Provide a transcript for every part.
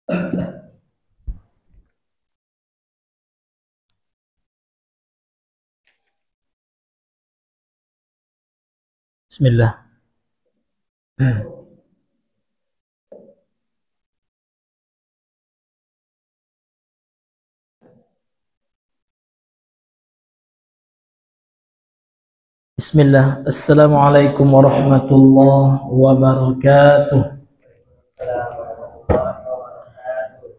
Bismillah. Bismillah. Assalamualaikum warahmatullahi wabarakatuh.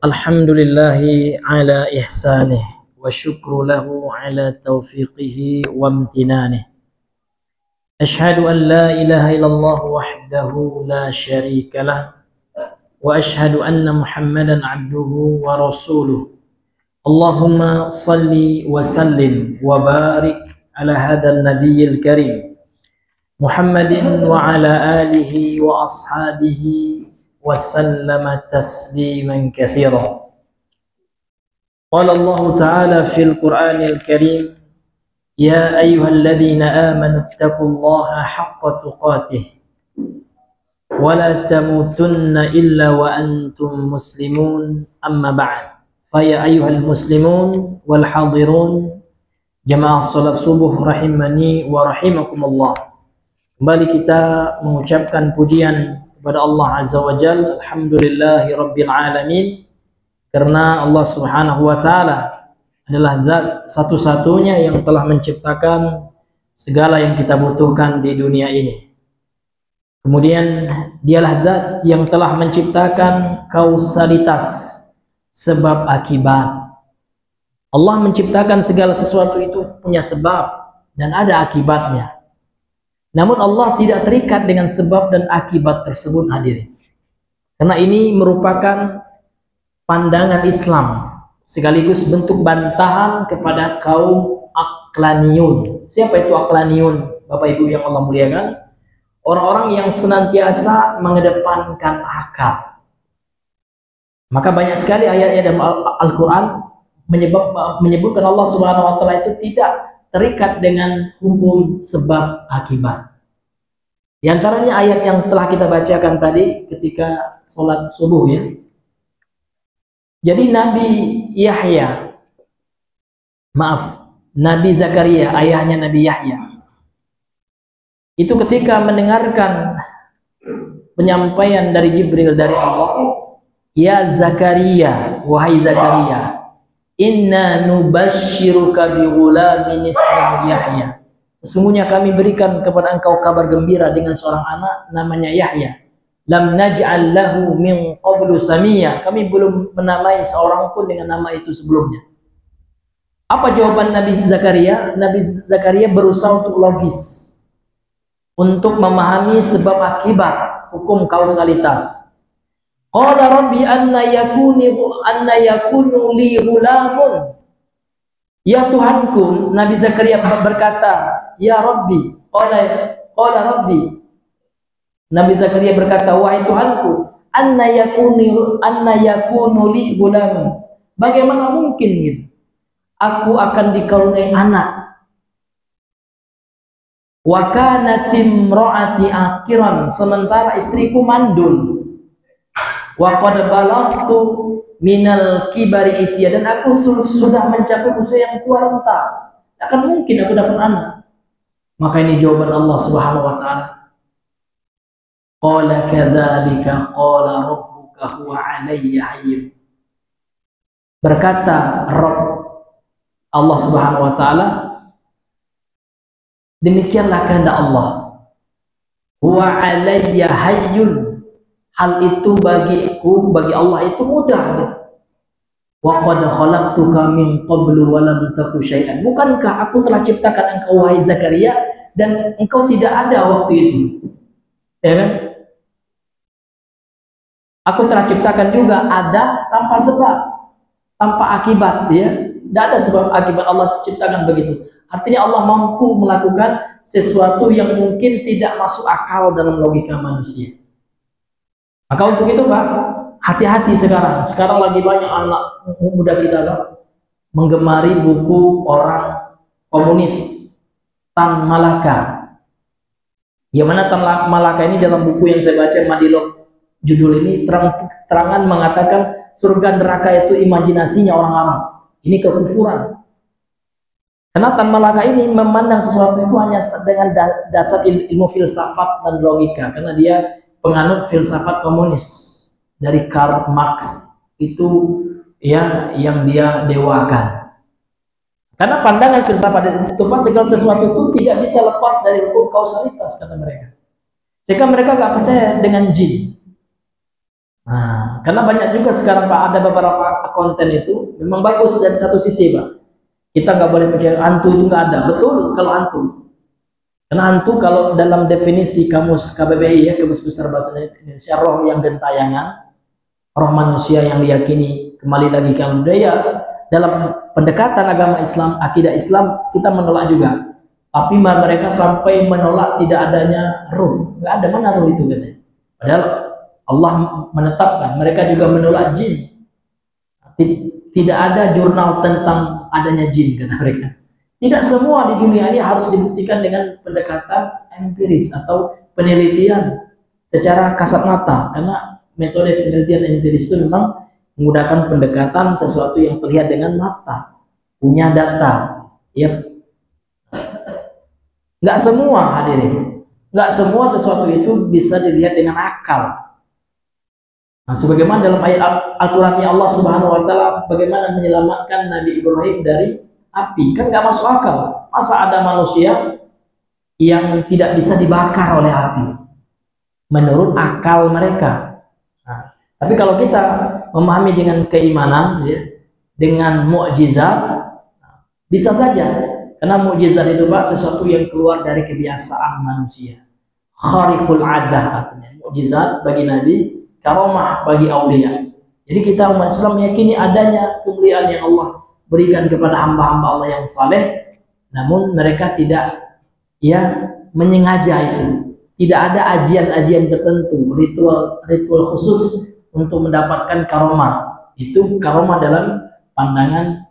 Alhamdulillahi ala ihsanih wa syukru lahu ala taufiqihi wa amtinanih. Ashhadu an la ilaha illallah wahdahu la syarika lah wa ashhadu anna Muhammadan abduhu wa rasuluh. Allahumma salli wa sallim wa barik ala hadzal nabiyil karim Muhammadin wa ala alihi wa ashabihi wa sallama tasliman katsiran. Qala Allah ta'ala fil Qur'anil Karim, ya ayyuhalladzina amanu taqullaha haqqa tuqatih wa la tamutunna illa wa antum muslimun, amma ba'd. Faya ayyuhal muslimun wal hadirun jamaah salat subuh rahimani wa rahimakumullah. Kembali kita mengucapkan pujian kepada Allah Azza wa Jalla. Alhamdulillahi Rabbil Alamin, karena Allah Subhanahu wa Ta'ala adalah zat satu-satunya yang telah menciptakan segala yang kita butuhkan di dunia ini. Kemudian dialah zat yang telah menciptakan kausalitas, sebab akibat. Allah menciptakan segala sesuatu itu punya sebab dan ada akibatnya. Namun Allah tidak terikat dengan sebab dan akibat tersebut, hadirin. Karena ini merupakan pandangan Islam, sekaligus bentuk bantahan kepada kaum aqlaniyun. Siapa itu aqlaniyun, Bapak Ibu yang Allah muliakan? Orang-orang yang senantiasa mengedepankan akal. Maka banyak sekali ayat-ayat dalam Al-Quran menyebutkan Allah Subhanahu wa Ta'ala itu tidak terikat dengan hukum sebab akibat. Di antaranya ayat yang telah kita bacakan tadi ketika sholat subuh, ya. Jadi Nabi Zakaria, ayahnya Nabi Yahya, itu ketika mendengarkan penyampaian dari Jibril dari Allah, ya Zakaria, wahai Zakaria, inna nubashiruka bi ghulamin ismuhu Yahya. Sesungguhnya kami berikan kepada engkau kabar gembira dengan seorang anak namanya Yahya. Lam naj'al lahu min qablu samia. Kami belum menamai seorang pun dengan nama itu sebelumnya. Apa jawaban Nabi Zakaria? Nabi Zakaria berusaha untuk logis, untuk memahami sebab akibat, hukum kausalitas. Qala rabbi anna yakunu li ghulamun. Ya Tuhanku, Nabi Zakaria berkata, ya Rabbi, qala Rabbi. Nabi Zakaria berkata, wahai Tuhanku, anna yakunu li ghulamun. Bagaimana mungkin gitu? Aku akan dikaruniai anak. Wa kanat imraati aqiran, sementara istriku mandul. Wa qad balagtu minal kibari itya, dan aku sudah mencapai usia yang tua renta. Akan mungkin aku dapat anak. Maka ini jawaban Allah Subhanahu wa Ta'ala. Qala kadzalika qala rabbuka huwa 'alayya hayyin. Berkata Rabb Allah Subhanahu wa Ta'ala, demikianlah kehendak Allah. Huwa 'alayya hayyun. Hal itu bagiku, bagi Allah itu mudah, gitu. Wa qad khalaqtuka min qablu wa lam taku syai'an. Bukankah aku telah ciptakan engkau, wahai Zakaria, dan engkau tidak ada waktu itu? Ya kan? Aku telah ciptakan juga Adam tanpa sebab, tanpa akibat, ya. Tidak ada sebab akibat, Allah ciptakan begitu. Artinya Allah mampu melakukan sesuatu yang mungkin tidak masuk akal dalam logika manusia. Maka untuk itu, Pak, hati-hati sekarang. Sekarang lagi banyak anak muda kita, Pak, menggemari buku orang komunis, Tan Malaka. Yang mana Tan Malaka ini dalam buku yang saya baca, Madilog judul ini terang-terangan mengatakan surga neraka itu imajinasinya orang Arab. Ini kekufuran. Karena Tan Malaka ini memandang sesuatu itu hanya dengan dasar ilmu filsafat dan logika. Karena dia penganut filsafat komunis dari Karl Marx itu ya yang dia dewakan. Karena pandangan filsafat itu Pak, segala sesuatu itu tidak bisa lepas dari hukum kausalitas kata mereka. Sehingga mereka nggak percaya dengan jin. Nah, karena banyak juga sekarang Pak ada beberapa konten itu memang bagus dari satu sisi Pak. Kita nggak boleh percaya hantu itu nggak ada. Betul kalau hantu. Karena hantu kalau dalam definisi kamus KBBI ya, Kamus Besar Bahasa Indonesia, roh yang gentayangan, roh manusia yang diyakini kembali lagi ke alam budaya. Dalam pendekatan agama Islam, akidah Islam kita menolak juga. Tapi mereka sampai menolak tidak adanya ruh. Nggak ada, mana ruh itu katanya. Padahal Allah menetapkan. Mereka juga menolak jin. Tidak ada jurnal tentang adanya jin kata mereka. Tidak semua di dunia ini harus dibuktikan dengan pendekatan empiris atau penelitian secara kasat mata. Karena metode penelitian empiris itu memang menggunakan pendekatan sesuatu yang terlihat dengan mata, punya data. Ya, nggak semua hadirin, nggak semua sesuatu itu bisa dilihat dengan akal. Nah, sebagaimana dalam ayat Al-Quran Allah Subhanahu Wa Taala bagaimana menyelamatkan Nabi Ibrahim dari api, kan nggak masuk akal. Masa ada manusia yang tidak bisa dibakar oleh api menurut akal mereka. Nah, tapi kalau kita memahami dengan keimanan, ya, dengan mukjizat, bisa saja. Karena mukjizat itu Pak sesuatu yang keluar dari kebiasaan manusia. Khariqul adah artinya. Mukjizat bagi Nabi, karomah bagi aulia. Jadi kita umat Islam meyakini adanya kemuliaan yang Allah berikan kepada hamba-hamba Allah yang saleh, namun mereka tidak ya menyengaja itu. Tidak ada ajian-ajian tertentu, ritual khusus untuk mendapatkan karomah. Itu karomah dalam pandangan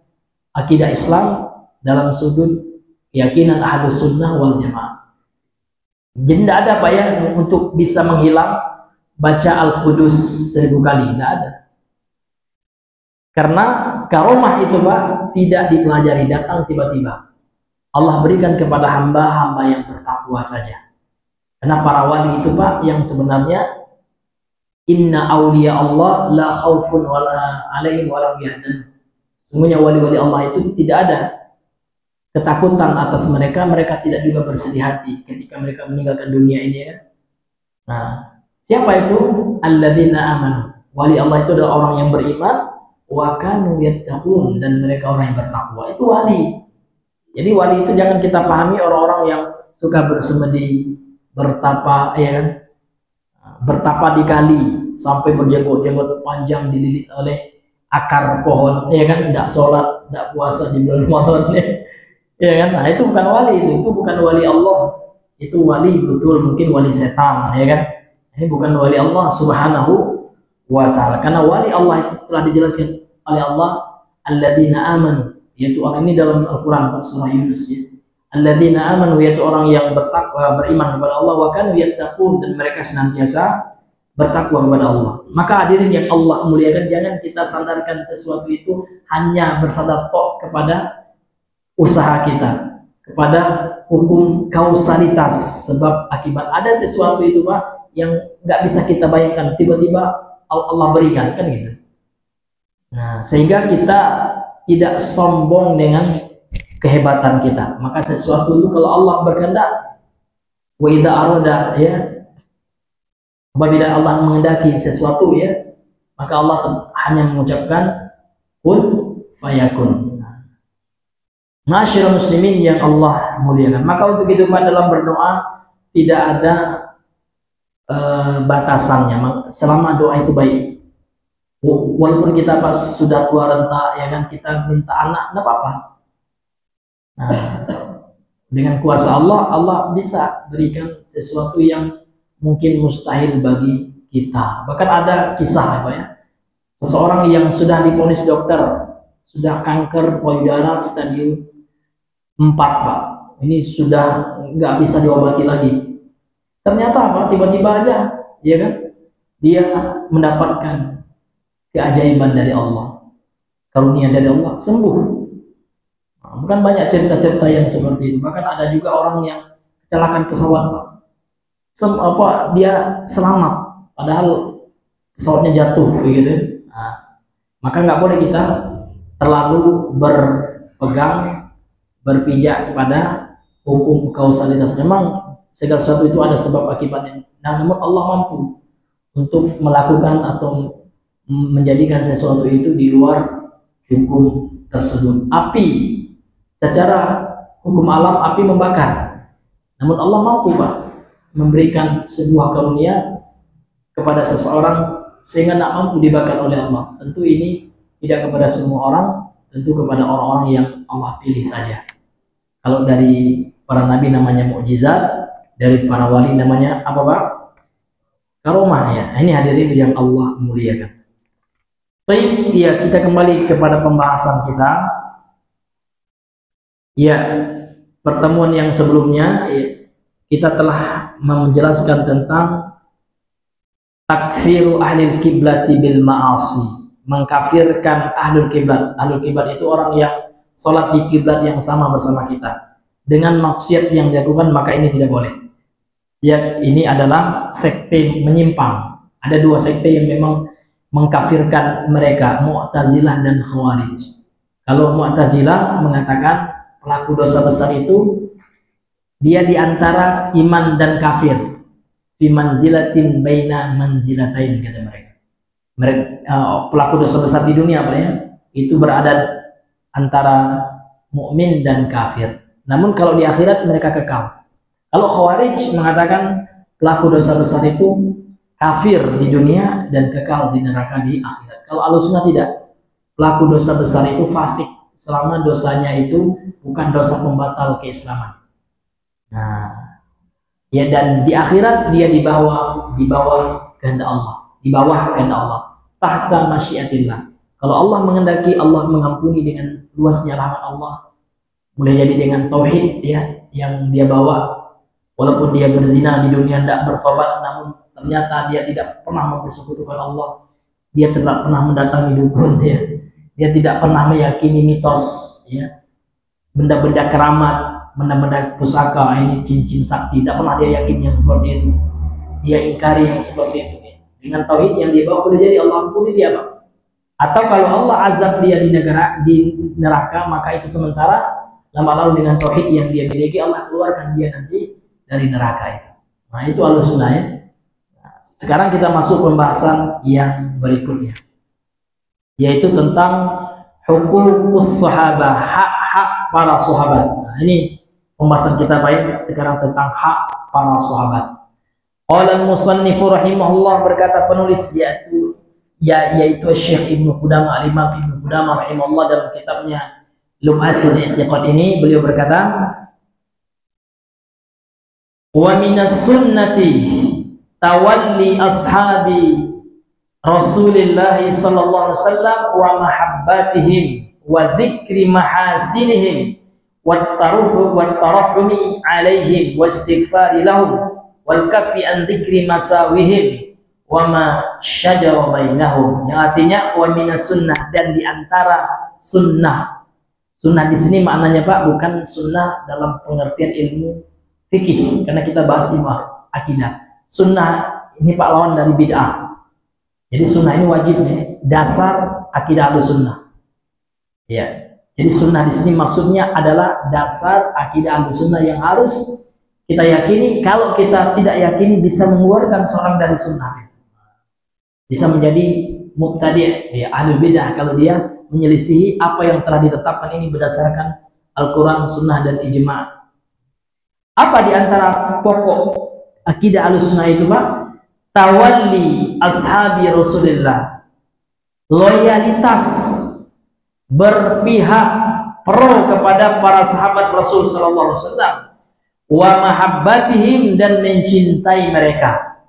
akidah Islam dalam sudut keyakinan Ahlus Sunnah wal Jamaah. Jadi tidak ada Pak ya untuk bisa menghilang baca Al-Qudus 1000 kali, tidak ada. Karena karomah itu Pak tidak dipelajari, datang tiba-tiba. Allah berikan kepada hamba-hamba yang bertakwa saja. Karena para wali itu Pak yang sebenarnya inna awliya Allah la khaufun wala alaihim wala yahzanun. Sesungguhnya wali-wali Allah itu tidak ada ketakutan atas mereka, mereka tidak juga bersedih hati ketika mereka meninggalkan dunia ini ya. Nah, siapa itu? Alladzina amanu. Wali Allah itu adalah orang yang beriman, wa kanu yattaqun, dan mereka orang yang bertakwa. Itu wali. Jadi wali itu jangan kita pahami orang-orang yang suka bersemedi, bertapa, ya kan? Bertapa di kali sampai berjenggot-jenggot panjang dililit oleh akar pohon, ya kan? Tidak sholat, tidak puasa di bulan Ramadan, ya kan? Nah itu bukan wali, itu bukan wali Allah. Itu wali betul mungkin wali setan, ya kan? Ini bukan wali Allah Subhanahu wa Ta'ala. Karena wali Allah itu telah dijelaskan oleh Allah, alladzina amanu, yaitu orang ini dalam Al-Quran surah Yunus ya. Alladzina amanu, yaitu orang yang bertakwa, beriman kepada Allah, wa kanu yattaqun, dan mereka senantiasa bertakwa kepada Allah. Maka hadirin yang Allah muliakan, jangan kita sandarkan sesuatu itu hanya bersandar tok kepada usaha kita, kepada hukum kausalitas sebab akibat. Ada sesuatu itu Pak yang nggak bisa kita bayangkan, tiba-tiba Allah berikan, kan gitu. Nah, sehingga kita tidak sombong dengan kehebatan kita. Maka sesuatu itu kalau Allah berkehendak, wa idza arada ya, apabila Allah menghendaki sesuatu ya, maka Allah hanya mengucapkan kun fayakun. Masyarul muslimin yang Allah muliakan. Maka untuk itu Pak dalam berdoa tidak ada batasannya. Selama doa itu baik. Walaupun kita pas sudah tua renta ya kan, kita minta anak, enggak apa-apa. Nah, dengan kuasa Allah, Allah bisa berikan sesuatu yang mungkin mustahil bagi kita. Bahkan ada kisah apa ya, seseorang yang sudah divonis dokter sudah kanker payudara stadium 4 Pak, ini sudah nggak bisa diobati lagi. Ternyata apa, tiba-tiba aja ya kan dia mendapatkan keajaiban dari Allah, karunia dari Allah, sembuh. Nah, bukan banyak cerita-cerita yang seperti itu. Bahkan ada juga orang yang kecelakaan pesawat, dia selamat, padahal pesawatnya jatuh, begitu. Nah, maka nggak boleh kita terlalu berpegang, berpijak kepada hukum kausalitas. Memang segala sesuatu itu ada sebab akibatnya. Nah, namun Allah mampu untuk melakukan atau menjadikan sesuatu itu di luar hukum tersebut. Api, secara hukum alam api membakar, namun Allah mampu Pak memberikan sebuah karunia kepada seseorang sehingga tidak mampu dibakar oleh Allah. Tentu ini tidak kepada semua orang, tentu kepada orang-orang yang Allah pilih saja. Kalau dari para nabi namanya mukjizat, dari para wali namanya apa Pak? Karomah ya. Ini hadirin yang Allah muliakan. Baik, ya kita kembali kepada pembahasan kita. Ya, pertemuan yang sebelumnya ya, kita telah menjelaskan tentang takfiru ahlil kiblati bil ma'asi, mengkafirkan ahlul kiblat. Ahlul kiblat itu orang yang sholat di kiblat yang sama bersama kita dengan maksiat yang dilakukan, maka ini tidak boleh. Ya, ini adalah sekte menyimpang. Ada dua sekte yang memang mengkafirkan mereka, Mu'tazilah dan Khawarij. Kalau Mu'tazilah mengatakan pelaku dosa besar itu dia diantara iman dan kafir, fi manzilatin baina manzilatain, kata mereka. Pelaku dosa besar di dunia apa ya? Itu berada antara mukmin dan kafir. Namun kalau di akhirat mereka kekal. Kalau Khawarij mengatakan pelaku dosa besar itu kafir di dunia dan kekal di neraka di akhirat. Kalau Ahlussunnah tidak, pelaku dosa besar itu fasik selama dosanya itu bukan dosa pembatal keislaman. Nah, ya, dan di akhirat dia di bawah kehendak Allah, di bawah kehendak Allah, tahta masyiatillah. Kalau Allah menghendaki, Allah mengampuni dengan luasnya rahmat Allah. Boleh jadi dengan tauhid ya yang dia bawa, walaupun dia berzina di dunia tidak bertobat, namun ternyata dia tidak pernah mempersekutukan Allah, dia tidak pernah mendatangi dukun, dia tidak pernah meyakini mitos, ya, benda-benda keramat, benda-benda pusaka, ini cincin sakti, tidak pernah dia yakin yang seperti itu, dia ingkari yang seperti itu. Dengan tauhid yang dia bawa boleh jadi Allah ampuni dia Pak. Atau kalau Allah azab dia di neraka, maka itu sementara. Lama-lama dengan tauhid yang dia miliki, Allah keluarkan dia nanti dari neraka itu. Nah, itu Ahlussunnah ya. Nah, sekarang kita masuk pembahasan yang berikutnya, yaitu tentang huququs sahabah, hak-hak para sahabat. Nah, ini pembahasan kita baik sekarang tentang hak para sahabat. Qala al-musannif rahimahullah, berkata penulis yaitu Syekh Ibnu Qudamah, Al-Imam Ibnu Qudamah rahimahullah, dalam kitabnya Lum'atul I'tiqad ini beliau berkata, wa minas sunnati tawalli ashabi Rasulillah sallallahu alaihi wasallam wa mahabbatihim wa dzikri mahasinihim wat tarahumi alaihim wa istighfari lahum wal kaffi an dzikri masawihim wa ma syajara bainahum. Yang artinya wa minas sunnah, dan di antara sunnah. Sunnah di sini maknanya Pak bukan sunnah dalam pengertian ilmu fikih, karena kita bahas ilmu akidah. Sunnah ini Pak lawan dari bid'ah. Jadi sunnah ini wajib ya, dasar akidah Ahlussunnah. Ya. Jadi sunnah di sini maksudnya adalah dasar akidah Ahlussunnah yang harus kita yakini. Kalau kita tidak yakini, bisa mengeluarkan seorang dari sunnah. Bisa menjadi mubtadi', ya, ahli bid'ah kalau dia menyelisihi apa yang telah ditetapkan ini berdasarkan Al-Quran, Sunnah, dan Ijma'. Apa diantara pokok akidah Ahlussunnah itu Pak? Tawalli ashabi Rasulillah, loyalitas, berpihak, pro kepada para sahabat Rasul sallallahu alaihi wasallam, wa mahabbatihim, dan mencintai mereka.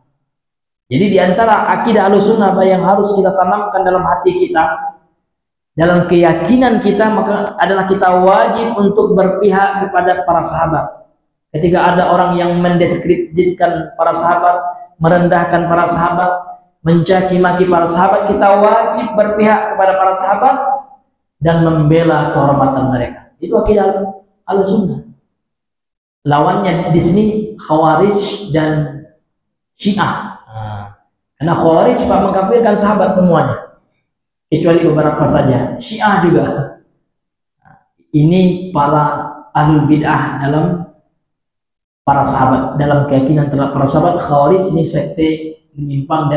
Jadi diantara akidah Ahlussunnah yang harus kita tanamkan dalam hati kita, dalam keyakinan kita, maka adalah kita wajib untuk berpihak kepada para sahabat. Ketika ada orang yang mendeskripsikan para sahabat, merendahkan para sahabat, mencaci maki para sahabat, kita wajib berpihak kepada para sahabat dan membela kehormatan mereka. Itu akidah Ahlussunnah. Lawannya di sini Khawarij dan Syiah. Karena Khawarij mengkafirkan sahabat semuanya, kecuali beberapa saja. Syiah juga. Ini para ahlul bid'ah dalam para sahabat, dalam keyakinan terhadap para sahabat. Khawarij ini sekte menyimpang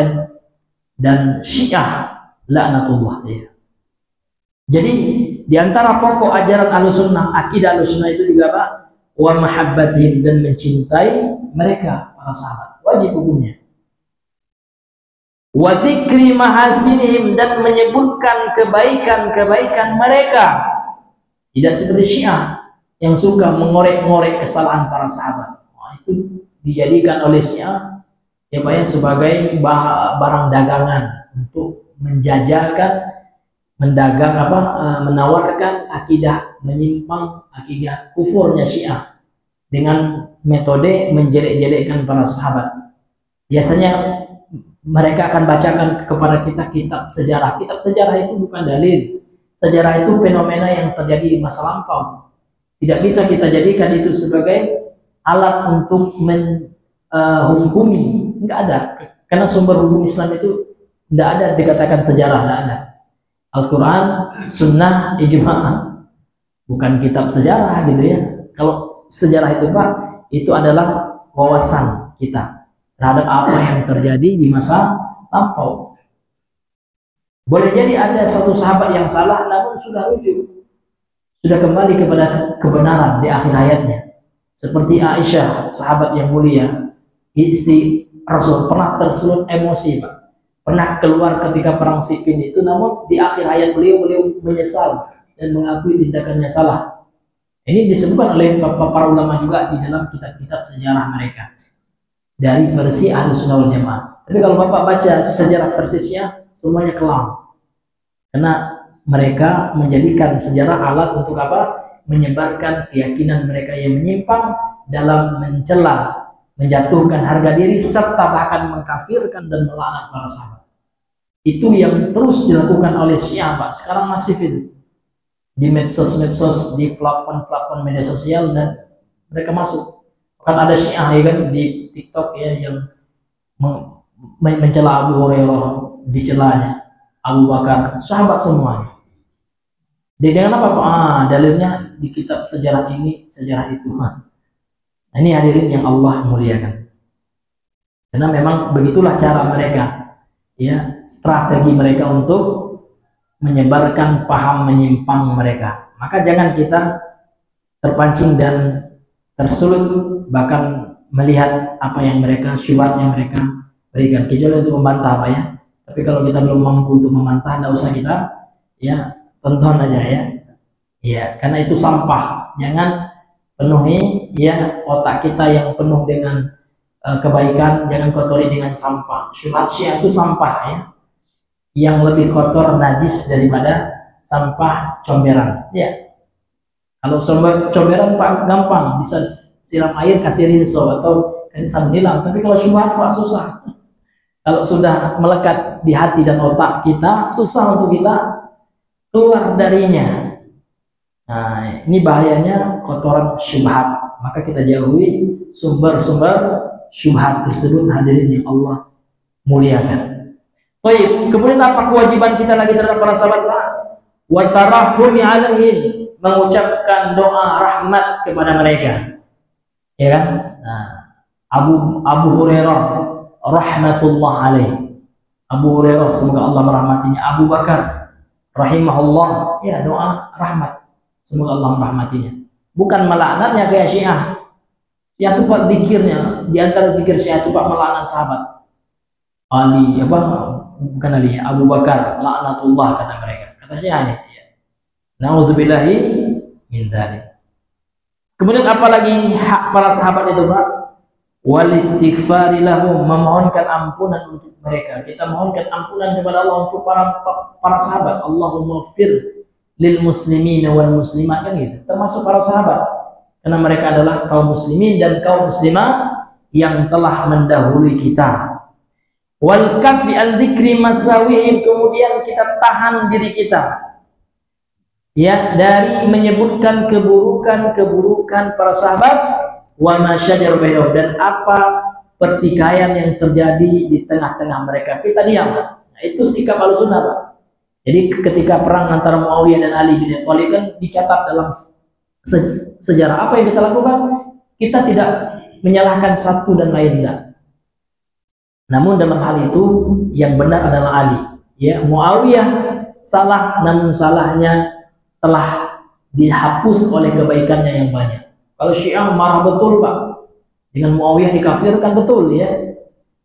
dan Syiah laknatullah. Jadi di antara pokok ajaran Ahlussunnah, akidah Ahlussunnah itu juga apa? Wa mahabbatihim, dan mencintai mereka para sahabat, wajib hukumnya. Wa dzikri mahasinihim, dan menyebutkan kebaikan-kebaikan mereka. Tidak seperti Syiah yang suka mengorek-ngorek kesalahan para sahabat. Itu dijadikan oleh Syiah ya Pak ya, sebagai barang dagangan untuk menjajakan, mendagang menawarkan akidah menyimpang, akidah kufurnya Syiah dengan metode menjelek-jelekkan para sahabat. Biasanya mereka akan bacakan kepada kita kitab sejarah. Kitab sejarah itu bukan dalil. Sejarah itu fenomena yang terjadi di masa lampau. Tidak bisa kita jadikan itu sebagai alat untuk menghukumi. Enggak ada, karena sumber hukum Islam itu tidak ada dikatakan sejarah, tidak ada. Al-Quran, Sunnah, Ijma', bukan kitab sejarah gitu ya. Kalau sejarah itu Pak, itu adalah wawasan kita terhadap apa yang terjadi di masa lampau. Boleh jadi ada suatu sahabat yang salah, namun sudah rujuk, sudah kembali kepada kebenaran di akhir hayatnya. Seperti Aisyah, sahabat yang mulia, istri Rasul, pernah tersulut emosi Pak, pernah keluar ketika perang Siffin itu, namun di akhir hayat beliau menyesal dan mengakui tindakannya salah. Ini disebutkan oleh para ulama juga di dalam kitab-kitab sejarah mereka dari versi Ahlussunnah wal Jamaah. Tapi kalau Bapak baca sejarah versinya, semuanya kelam, karena mereka menjadikan sejarah alat untuk apa? Menyebarkan keyakinan mereka yang menyimpang dalam mencela, menjatuhkan harga diri, serta bahkan mengkafirkan dan melaknat para sahabat. Itu yang terus dilakukan oleh Syiah Pak. Sekarang masif itu di medsos-medsos, di platform media sosial, dan mereka masuk. Kan ada Syiah ya kan di TikTok ya, yang mencela Abu Hurairah, dicelanya Abu Bakar, sahabat semuanya. Dengan apa Pak? Dalilnya di kitab sejarah ini, sejarah itu. Nah, ini hadirin yang Allah muliakan. Karena memang begitulah cara mereka, ya, strategi mereka untuk menyebarkan paham menyimpang mereka. Maka jangan kita terpancing dan tersulut bahkan melihat apa yang mereka, syubhat yang mereka berikan, kecuali untuk membantah Pak ya. Tapi kalau kita belum mampu untuk membantah, tidak usah kita ya tonton aja ya. Ya, karena itu sampah. Jangan penuhi ya otak kita yang penuh dengan kebaikan, jangan kotori dengan sampah. Syubhat Syiah itu sampah ya, yang lebih kotor, najis daripada sampah comberan ya. Kalau comberan Pak gampang, bisa siram air, kasih rinso atau kasih sabun hilang. Tapi kalau syubhat Pak susah. Kalau sudah melekat di hati dan otak kita, susah untuk kita keluar darinya. Nah, ini bahayanya kotoran syubhat. Maka kita jauhi sumber-sumber syubhat tersebut, hadirin yang Allah muliakan. Baik, kemudian apa kewajiban kita lagi terhadap para sahabat? Wa tarahhumi alaihim, mengucapkan doa rahmat kepada mereka. Ya kan? Nah, Abu Hurairah rahmatullah alaih. Abu Hurairah semoga Allah merahmatinya. Abu Bakar rahimahullah, ya doa rahmat, semoga Allah merahmatinya. Bukan melaknatnya kayak Syiah. Syiah itu Pak zikirnya, di antara zikir Syiah itu Pak melaknat sahabat. Ali apa? Bukan Ali, Abu Bakar laknatullah kata mereka. Kata Syiah ini. Ya. Nauzubillahi min dzalik. Kemudian apalagi hak para sahabat itu Pak? Wal istighfari lahum, memohonkan ampunan untuk mereka. Kita mohonkan ampunan kepada Allah untuk para sahabat. Allahumma fir lil muslimin wal muslimat, kan gitu. Termasuk para sahabat, karena mereka adalah kaum muslimin dan kaum muslimat yang telah mendahului kita. wal kafi an dzikri masawihim, kemudian kita tahan diri kita ya dari menyebutkan keburukan para sahabat, wa ma syajara bainahum, dan apa pertikaian yang terjadi di tengah-tengah mereka kita diam. Nah, itu sikap Ahlussunnah, Pak. Jadi ketika perang antara Muawiyah dan Ali bin Abi Thalib kan dicatat dalam sejarah. Apa yang kita lakukan? Kita tidak menyalahkan satu dan lain, enggak. Namun dalam hal itu yang benar adalah Ali. Ya, Muawiyah salah, namun salahnya telah dihapus oleh kebaikannya yang banyak. Kalau Syiah marah betul, Pak, dengan Muawiyah dikafirkan, betul ya.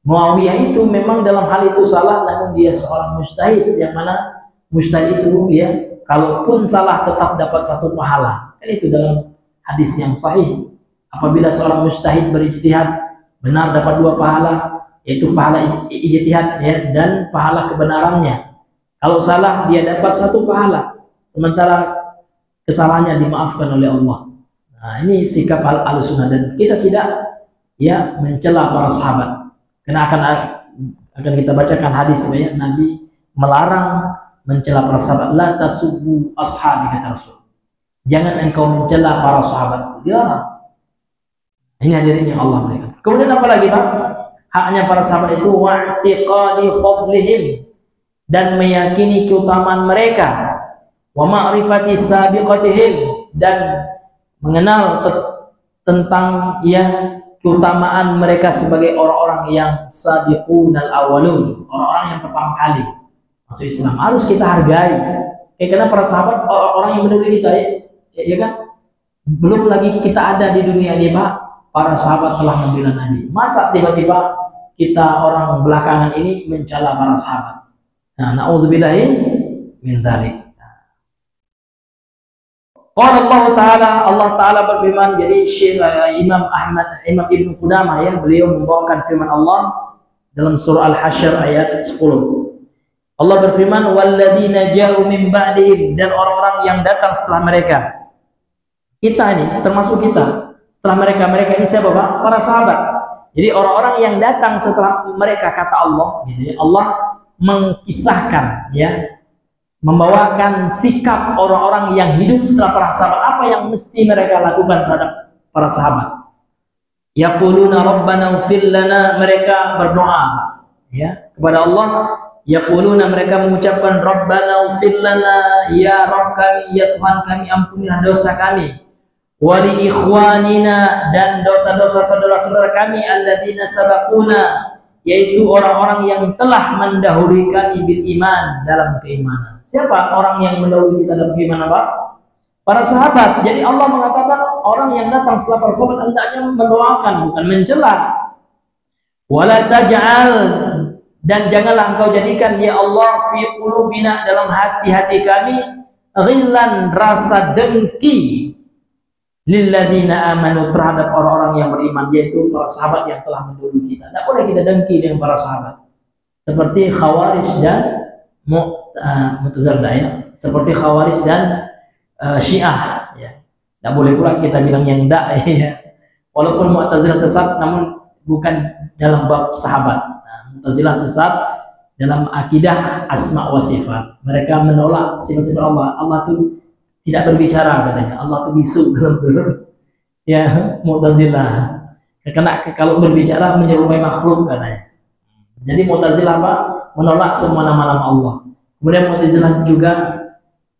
Muawiyah itu memang dalam hal itu salah, namun dia seorang mujtahid, yang mana mujtahid itu ya, kalaupun salah tetap dapat satu pahala. Kan itu dalam hadis yang sahih. Apabila seorang mujtahid berijtihad benar dapat 2 pahala, yaitu pahala ijtihad ya dan pahala kebenarannya. Kalau salah dia dapat 1 pahala, sementara kesalahannya dimaafkan oleh Allah. Nah, ini sikap Ahlussunnah, dan kita tidak ya mencela para sahabat. Karena akan kita bacakan hadis ya, Nabi melarang mencela para sahabat. La tasubbu ashabi, kata Rasul. Jangan engkau mencela para sahabat. Dilarang. Ini hadirin yang Allah berikan. Kemudian apa lagi, Pak? Haknya para sahabat itu wa'tiqadi fadlihim, dan meyakini keutamaan mereka, wa ma'rifati sabiqatihim, dan mengenal tentang ya keutamaan mereka sebagai orang-orang yang sabiqunal awwalun, orang-orang yang pertama kali masuk Islam. Harus kita hargai. Karena para sahabat orang-orang yang mendahului kita ya kan? Belum lagi kita ada di dunia ini, Pak, para sahabat telah membela Nabi. Masa tiba-tiba kita orang belakangan ini mencela para sahabat? Nah, na'udzubillahi min dzalik. Qala Allah Ta'ala berfirman. Jadi Syekh Imam Ibnu Qudamah ya, beliau membawakan firman Allah dalam surah Al-Hasyr ayat 10. Allah berfirman, walladzina ja'u min ba'dihim, dan orang-orang yang datang setelah mereka. Kita ini termasuk kita setelah mereka ini siapa, Pak? Para sahabat. Jadi orang-orang yang datang setelah mereka, kata Allah gitu ya. Allah mengkisahkan ya, membawakan sikap orang-orang yang hidup setelah para sahabat, apa yang mesti mereka lakukan terhadap para sahabat. Yaquluna rabbana ighfir lana, mereka berdoa ya kepada Allah. Yaquluna, mereka mengucapkan rabbana ighfir lana, ya Rabb kami, ya Tuhan kami, ampunilah dosa kami. Wali ikhwanina, dan dosa-dosa saudara-saudara kami, alladzina sabaquna, yaitu orang-orang yang telah mendahului kami bil iman, dalam keimanan. Siapa orang yang mendahului kita dalam keimanan, Pak? Para sahabat. Jadi Allah mengatakan orang yang datang setelah para sahabat hendaknya mendoakan, bukan mencela. Wala taj'al, dan janganlah engkau jadikan ya Allah fi qulubina, dalam hati-hati kami, ghillan, rasa dengki, lilladzina amanu, terhadap orang-orang yang beriman, yaitu para sahabat yang telah mendahului kita. Tidak boleh kita dengki dengan para sahabat, seperti Khawarij dan Mu'tazilah ya, seperti Khawarij dan Syiah ya. Tidak boleh pula kita bilang yang enggak ya. Walaupun Mu'tazilah sesat, namun bukan dalam bab sahabat. Mu'tazilah sesat dalam akidah asma wa sifat. Mereka menolak sifat-sifat Allah. Allah itu tidak berbicara, katanya. Allah itu bisu dalam ya, Mu'tazilah. Karena kalau berbicara menyerupai makhluk, katanya. Jadi Mu'tazilah apa? Menolak semua nama-nama Allah. Kemudian Mu'tazilah juga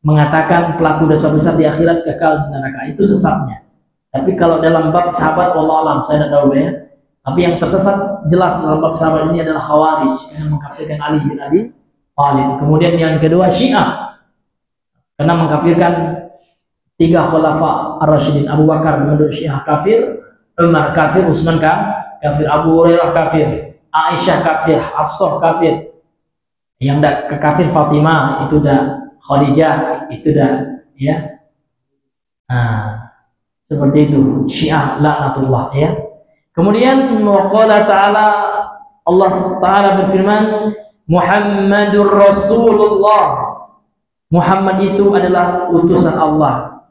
mengatakan pelaku dosa besar di akhirat kekal di neraka. Itu sesatnya. Tapi kalau dalam bab sahabat, wallahu alam, saya tidak tahu ya. Tapi yang tersesat jelas dalam bab sahabat ini adalah Khawarij, yang mengkafirkan Ali bin Abi Thalib. Kemudian yang kedua Syiah, karena mengkafirkan 3 khulafa ar-rasyidin. Abu Bakar menurut Syiah kafir, Umar kafir, Utsman kafir, Abu Hurairah kafir, Aisyah kafir, Hafsah kafir. Yang tidak kafir Fatimah, itu dah Khadijah, itu dah ya. Nah, seperti itu Syiah laknatullah ya. Kemudian waqala ta'ala, Allah Ta'ala berfirman, Muhammadur Rasulullah, Muhammad itu adalah utusan Allah.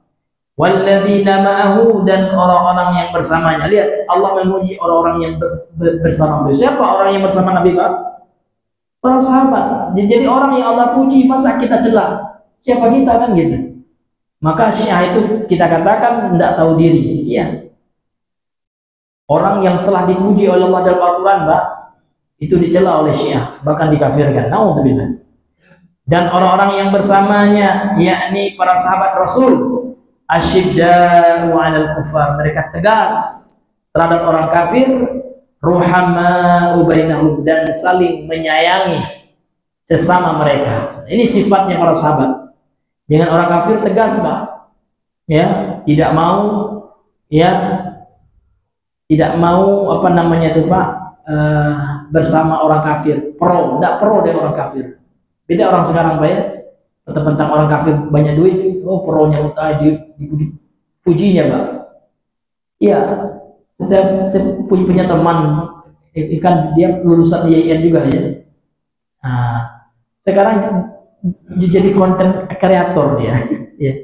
Walladzina ma'ahu, dan orang-orang yang bersamanya. Lihat, Allah memuji orang-orang yang bersama beliau. Siapa orang yang bersama Nabi, Pak? para sahabat. Jadi orang yang Allah puji, masa kita celah? Siapa kita kan gitu. Maka Syiah itu kita katakan tidak tahu diri. Iya. Orang yang telah dipuji oleh Allah dalam Al-Quran, Pak, itu dicela oleh Syiah, bahkan dikafirkan. Nauzubillah. Dan orang-orang yang bersamanya, yakni para sahabat Rasul, asyidda'u 'alal kufar, mereka tegas terhadap orang kafir, ruhama'u bainahum, dan saling menyayangi sesama mereka. Ini sifatnya para sahabat. Dengan orang kafir tegas, Pak. Ya, tidak mau apa namanya itu, Pak, bersama orang kafir, tidak pro dengan orang kafir. Beda orang sekarang, Pak, ya. Tentang orang kafir banyak duit, oh pro-nya dipujinya, Pak. Iya, saya punya teman, kan dia lulusan IAIN juga ya. Nah, sekarang jadi konten kreator dia. Ya.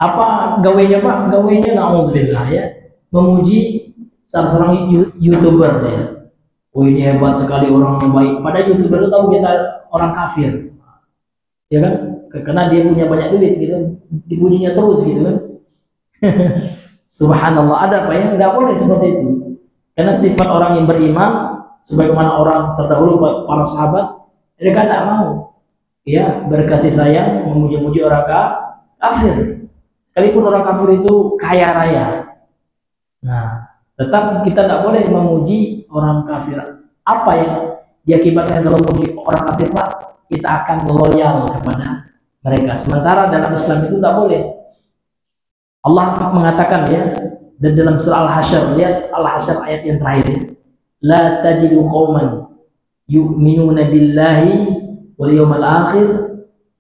Apa gawainya, Pak? Gawainya na'udzubillah ya, memuji salah seorang YouTuber dia. Oh, ini hebat sekali, orangnya baik. Padahal YouTuber itu tahu kita orang kafir. Ya kan? Karena dia punya banyak duit gitu, dipujinya terus gitu kan. Subhanallah, ada Pak ya? Enggak boleh seperti itu. Karena sifat orang yang beriman, sebagaimana orang terdahulu para sahabat, mereka tidak mau ya berkasih sayang memuji-muji orang kafir. Sekalipun orang kafir itu kaya raya. Nah, tetap kita tidak boleh memuji orang kafir. Apa yang diakibatkan kalau memuji orang kafir, Pak? Kita akan loyal kepada mereka. Sementara dalam Islam itu tidak boleh. Allah mengatakan ya, dan dalam surah Al-Hasyr, lihat Al-Hasyr ayat yang terakhir ya. La tajidu qauman yu'minuna billahi wal yawmal akhir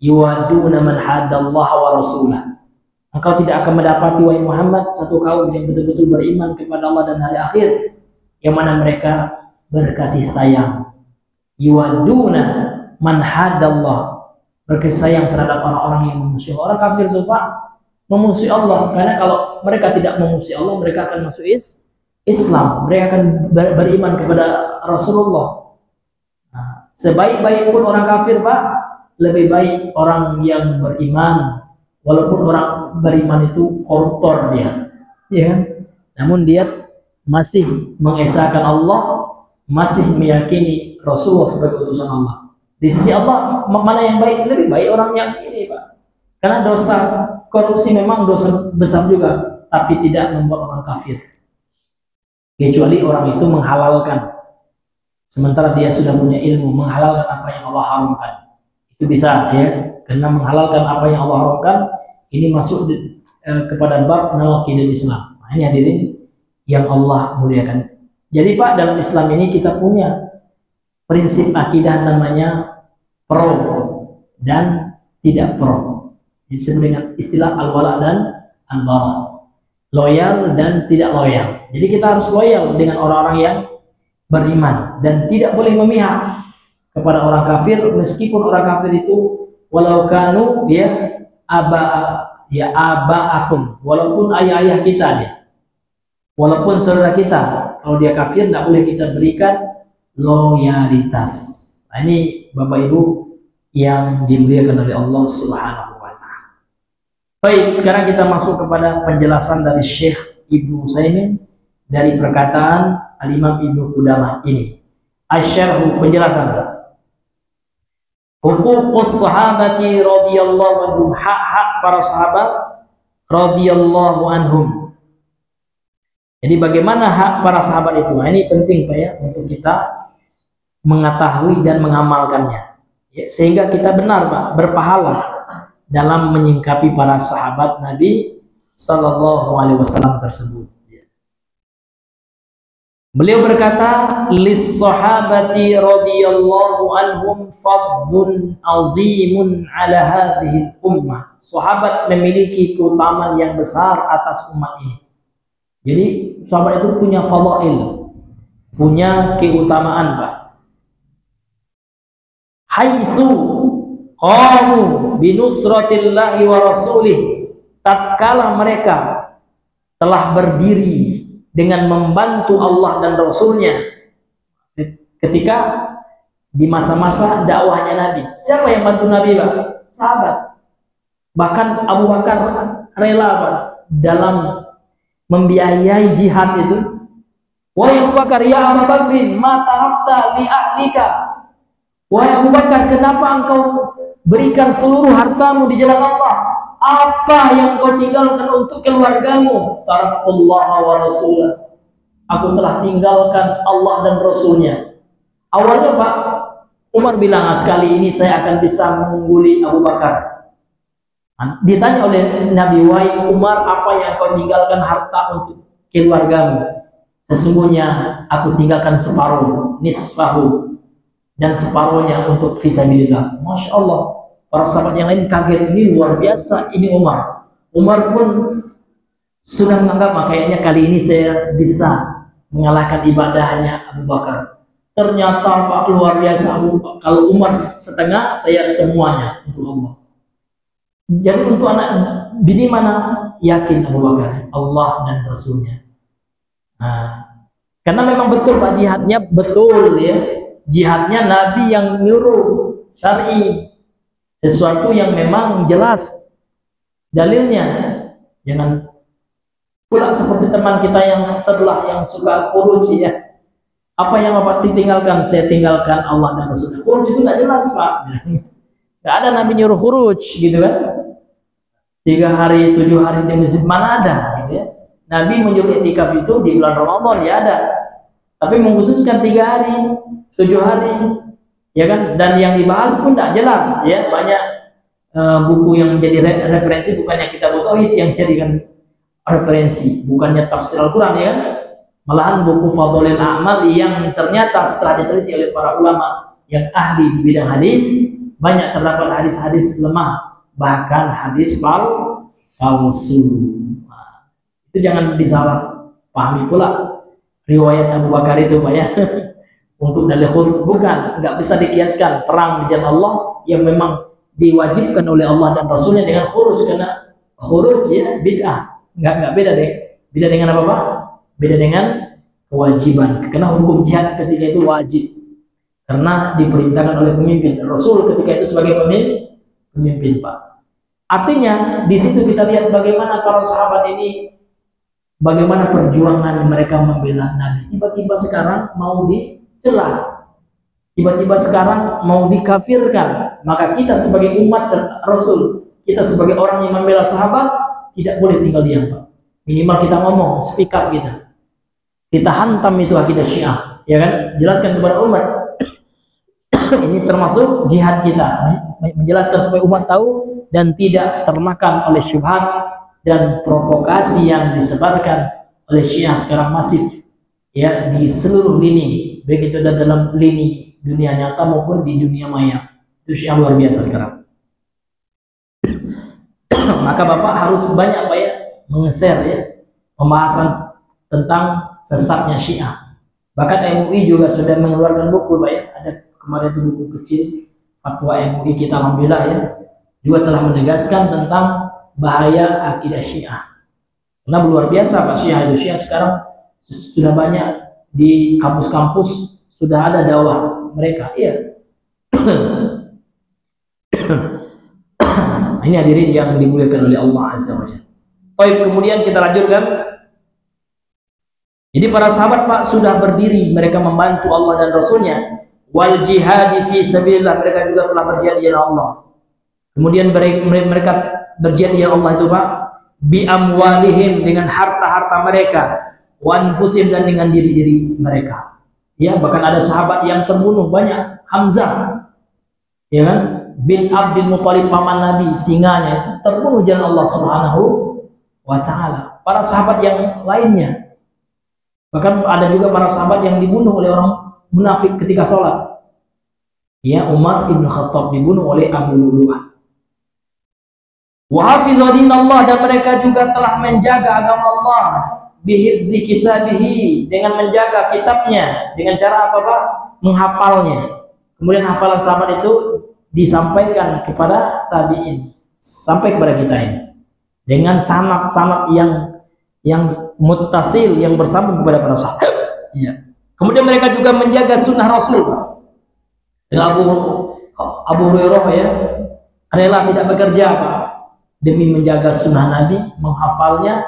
yuwaduna man haddallaha wa rasulah. Engkau tidak akan mendapati, wahai Muhammad, satu kaum yang betul-betul beriman kepada Allah dan hari akhir, yang mana mereka berkasih sayang. Yuwaduna man haddallah, berkasih sayang terhadap orang-orang yang memusuhi. Orang kafir itu, Pak, memusuhi Allah, karena kalau mereka tidak memusuhi Allah, mereka akan masuk Islam, mereka akan beriman kepada Rasulullah. Nah, sebaik-baik pun orang kafir, Pak, lebih baik orang yang beriman. Walaupun orang beriman itu koruptor dia, ya kan? Namun dia masih mengesahkan Allah, masih meyakini Rasulullah sebagai utusan Allah. Di sisi Allah, mana yang baik? Lebih baik orang yang ini, Pak. Karena dosa korupsi memang dosa besar juga, tapi tidak membuat orang kafir. Kecuali orang itu menghalalkan, sementara dia sudah punya ilmu, menghalalkan apa yang Allah haramkan. Itu bisa ya, karena menghalalkan apa yang Allah haramkan ini masuk kepada bab nawaqidul Islam. Nah, ini hadirin yang Allah muliakan. Jadi, Pak, dalam Islam ini kita punya prinsip akidah namanya pro dan tidak pro. Disebut dengan istilah al-wala dan al-bara. Loyal dan tidak loyal. Jadi kita harus loyal dengan orang-orang yang beriman dan tidak boleh memihak kepada orang kafir, meskipun orang kafir itu walau kanu dia aba'akum, walaupun ayah-ayah kita dia, walaupun saudara kita, kalau dia kafir tidak boleh kita berikan loyalitas. Nah, ini Bapak Ibu yang dimuliakan oleh Allah Subhanahu wa taala. Baik, sekarang kita masuk kepada penjelasan dari Syekh Ibnu Utsaimin dari perkataan Al-Imam Ibnu Qudamah ini. Asyarhu, penjelasan. Huququs sahabati radhiyallahu anhum, hak-hak para sahabat radhiyallahu anhum. Jadi bagaimana hak para sahabat itu? Nah, ini penting, Pak, ya, untuk kita mengetahui dan mengamalkannya, ya, sehingga kita benar, Pak, berpahala dalam menyingkapi para sahabat Nabi Sallallahu Alaihi Wasallam tersebut. Beliau berkata, lis sahabati radhiyallahu anhum fadlun azimun ala hadhihi ummah. Sahabat memiliki keutamaan yang besar atas umat ini. Jadi sahabat itu punya fadail, punya keutamaan, Pak. Haitsu qamu binusratillahi wa rasulih, tatkala mereka telah berdiri dengan membantu Allah dan Rasulnya, ketika di masa-masa dakwahnya Nabi. Siapa yang bantu Nabi, Pak? Sahabat. Bahkan Abu Bakar rela, Pak, dalam membiayai jihad itu. Wahai Abu Bakar, ya Abu Bakrin, ma tarakta li ahlika. Wahai Abu Bakar, kenapa engkau berikan seluruh hartamu di jalan Allah? Apa yang kau tinggalkan untuk keluargamu? Tarakullah wa rasulah. Aku telah tinggalkan Allah dan Rasulnya. Awalnya Pak Umar bilang, sekali ini saya akan bisa mengungguli Abu Bakar. Ditanya oleh Nabi, wahai Umar, apa yang kau tinggalkan harta untuk keluargamu? Sesungguhnya aku tinggalkan separuh, nisfahu, dan separuhnya untuk fisabilillah. Masya Allah, para sahabat yang lain kaget, ini luar biasa, ini Umar. Umar pun sudah menganggap, makanya kali ini saya bisa mengalahkan ibadahnya Abu Bakar. Ternyata Pak, luar biasa. Kalau Umar setengah, saya semuanya untuk Allah. Jadi untuk anak bini mana? Yakin Abu Bakar, Allah dan Rasulnya. Nah, karena memang betul Pak, jihadnya betul ya. Jihadnya Nabi yang nyuruh, syar'i, sesuatu yang memang jelas dalilnya. Jangan pula seperti teman kita yang sebelah yang suka khuruj ya. Apa yang Bapak ditinggalkan? Saya tinggalkan Allah dan Rasul. Khuruj itu nggak jelas Pak. Nggak ada Nabi nyuruh khuruj gitu kan. 3 hari, 7 hari di masjid, mana ada gitu ya. Nabi menyuruh itikaf itu di bulan Ramadan ya ada, tapi mengkhususkan 3 hari, 7 hari, ya kan? Dan yang dibahas pun tidak jelas, ya. Banyak buku yang menjadi referensi, bukannya kitab tauhid yang dijadikan referensi, bukannya tafsir Al-Quran, ya kan? Malahan buku Fadlul A'mal yang ternyata setelah diteliti oleh para ulama yang ahli di bidang hadis, banyak terdapat hadis-hadis lemah, bahkan hadis palsu. Itu jangan disalah pahami pula riwayat Abu Bakar itu Pak ya. Untuk dalil khuruj bukan, nggak bisa dikiaskan perang di jalan Allah yang memang diwajibkan oleh Allah dan Rasulnya dengan khuruj, karena khuruj ya bid'ah, nggak beda deh. Beda dengan apa Pak? Beda dengan kewajiban. Karena hukum jihad ketika itu wajib karena diperintahkan oleh pemimpin. Rasul ketika itu sebagai pemimpin Pak. Artinya di situ kita lihat bagaimana para sahabat ini, bagaimana perjuangan mereka membela Nabi. Tiba-tiba sekarang mau dicela, tiba-tiba sekarang mau dikafirkan. Maka kita sebagai umat dan Rasul, kita sebagai orang yang membela sahabat, tidak boleh tinggal diam Pak. Minimal kita ngomong, speak up kita hantam itu akidah Syiah, ya kan? Jelaskan kepada umat. Ini termasuk jihad kita, menjelaskan supaya umat tahu dan tidak termakan oleh syubhat dan provokasi yang disebarkan oleh Syiah sekarang masif ya di seluruh lini, baik itu dalam lini dunia nyata maupun di dunia maya. Itu Syiah luar biasa sekarang. Maka Bapak harus banyak Pak ya meng-share ya pembahasan tentang sesatnya Syiah. Bahkan MUI juga sudah mengeluarkan buku Pak ya. Ada kemarin itu buku kecil fatwa MUI kita, alhamdulillah ya, juga telah menegaskan tentang bahaya akidah Syiah. Karena luar biasa Pak Syiah itu. Syiah sekarang sudah banyak di kampus-kampus, sudah ada dakwah mereka. Iya. Ini hadirin yang dimuliakan oleh Allah Azza wa Jalla. Baik, kemudian kita lanjutkan. Jadi para sahabat Pak sudah berdiri, mereka membantu Allah dan Rasulnya. Wal jihadi fi sabilillah, mereka juga telah berjihad di jalan Allah. Kemudian mereka berjihad di jalan Allah itu Pak, bi amwalihim, dengan harta-harta mereka, wa anfusihim, dan dengan diri-diri mereka. Ya, bahkan ada sahabat yang terbunuh banyak, Hamzah, ya kan, bin Abdul Muthalib, paman Nabi, singanya terbunuh jalan Allah Subhanahu wa taala. Para sahabat yang lainnya, bahkan ada juga para sahabat yang dibunuh oleh orang munafik ketika sholat. Ya, Umar ibn Khattab dibunuh oleh Abu Lulu'ah. Wa hafizadinallah, dan mereka juga telah menjaga agama Allah bihifzi kitabihi, dengan menjaga kitabnya. Dengan cara apa Pak? Menghafalnya. Kemudian hafalan sahabat itu disampaikan kepada tabi'in, sampai kepada kita ini dengan sanad-sanad yang muttasil, yang bersambung kepada para sahabat. Ya. Kemudian mereka juga menjaga sunnah Rasul. Abu Abu Hurairah ya rela tidak bekerja Pak demi menjaga sunnah Nabi, menghafalnya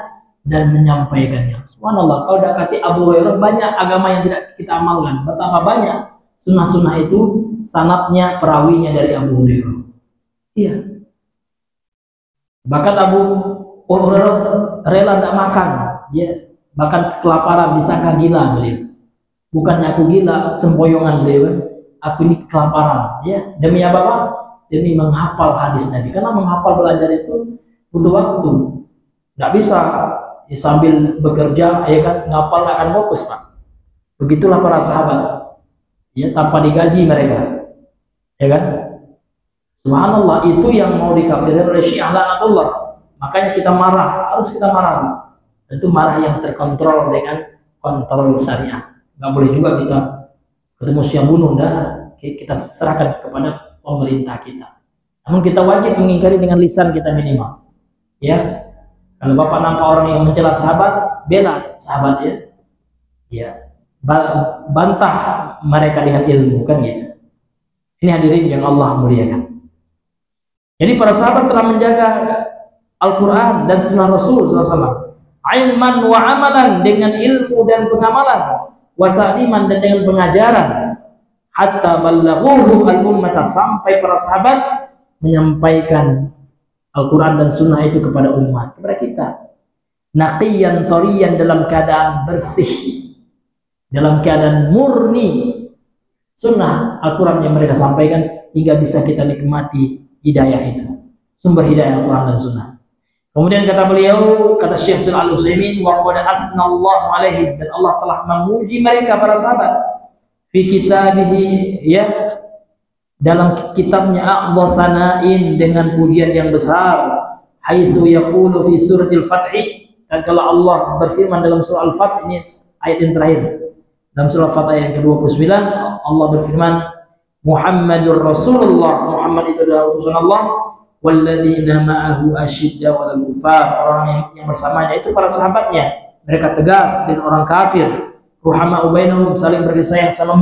dan menyampaikannya. Subhanallah, kalau dekati Abu Hurairah banyak agama yang tidak kita amalkan. Betapa banyak sunnah-sunnah itu sanadnya perawinya dari Abu Hurairah. Iya. Bahkan Abu Hurairah rela tidak makan, ya. Bahkan kelaparan, disangka gila beliau. Bukannya aku gila, sempoyongan beliau. Aku ini kelaparan, ya. Demi apa Pak? Demi menghafal hadis Nabi. Karena menghafal belajar itu butuh waktu. Nggak bisa ya, sambil bekerja, ya kan, ngapal nggak akan fokus Pak. Begitulah para sahabat, ya, tanpa digaji mereka, ya kan. Subhanallah, itu yang mau dikafirkan oleh Syiah laknatullah. Makanya kita marah, harus kita marah Pak. Itu marah yang terkontrol dengan kontrol syariah. Nggak boleh juga kita ketemu siang bunuh, kita serahkan kepada pemerintah kita. Namun kita wajib mengingkari dengan lisan kita minimal. Ya, kalau Bapak nampak orang yang mencela sahabat, bela sahabat ya. Ya, bantah mereka dengan ilmu kan gitu. Ini hadirin yang Allah muliakan. Jadi para sahabat telah menjaga Al-Quran dan Sunnah Rasul SAW. Ilman wa amalan, dengan ilmu dan pengamalan, wa ta'liman, dan dengan pengajaran, hatta ballaghuhu al-ummata, sampai para sahabat menyampaikan Al-Quran dan Sunnah itu kepada umat, kepada kita. Naqiyan tariyan, dalam keadaan bersih, dalam keadaan murni. Sunnah Al-Quran yang mereka sampaikan hingga bisa kita nikmati hidayah itu, sumber hidayah Al-Quran dan Sunnah. Kemudian kata beliau, kata Syekh Shalih Al-Utsaimin, wa qad asnallahu alaihim, dan Allah telah memuji mereka para sahabat fi kitabihi, ya, dalam kitabnya, a'dha tsana'in, dengan pujian yang besar, haitsu yaqulu fi suratil Fath, dan kalau Allah berfirman dalam surah Al-Fath, ini ayat yang terakhir dalam surah Al-Fath ayat yang ke-29, Allah berfirman, Muhammadur Rasulullah, Muhammad itu adalah utusan Allah, walladzina ma'ahu asyidda 'alal kufar, orang yang bersamanya itu para sahabatnya, mereka tegas dengan orang kafir, ruhama'u bainahum, saling berkasih sayang sama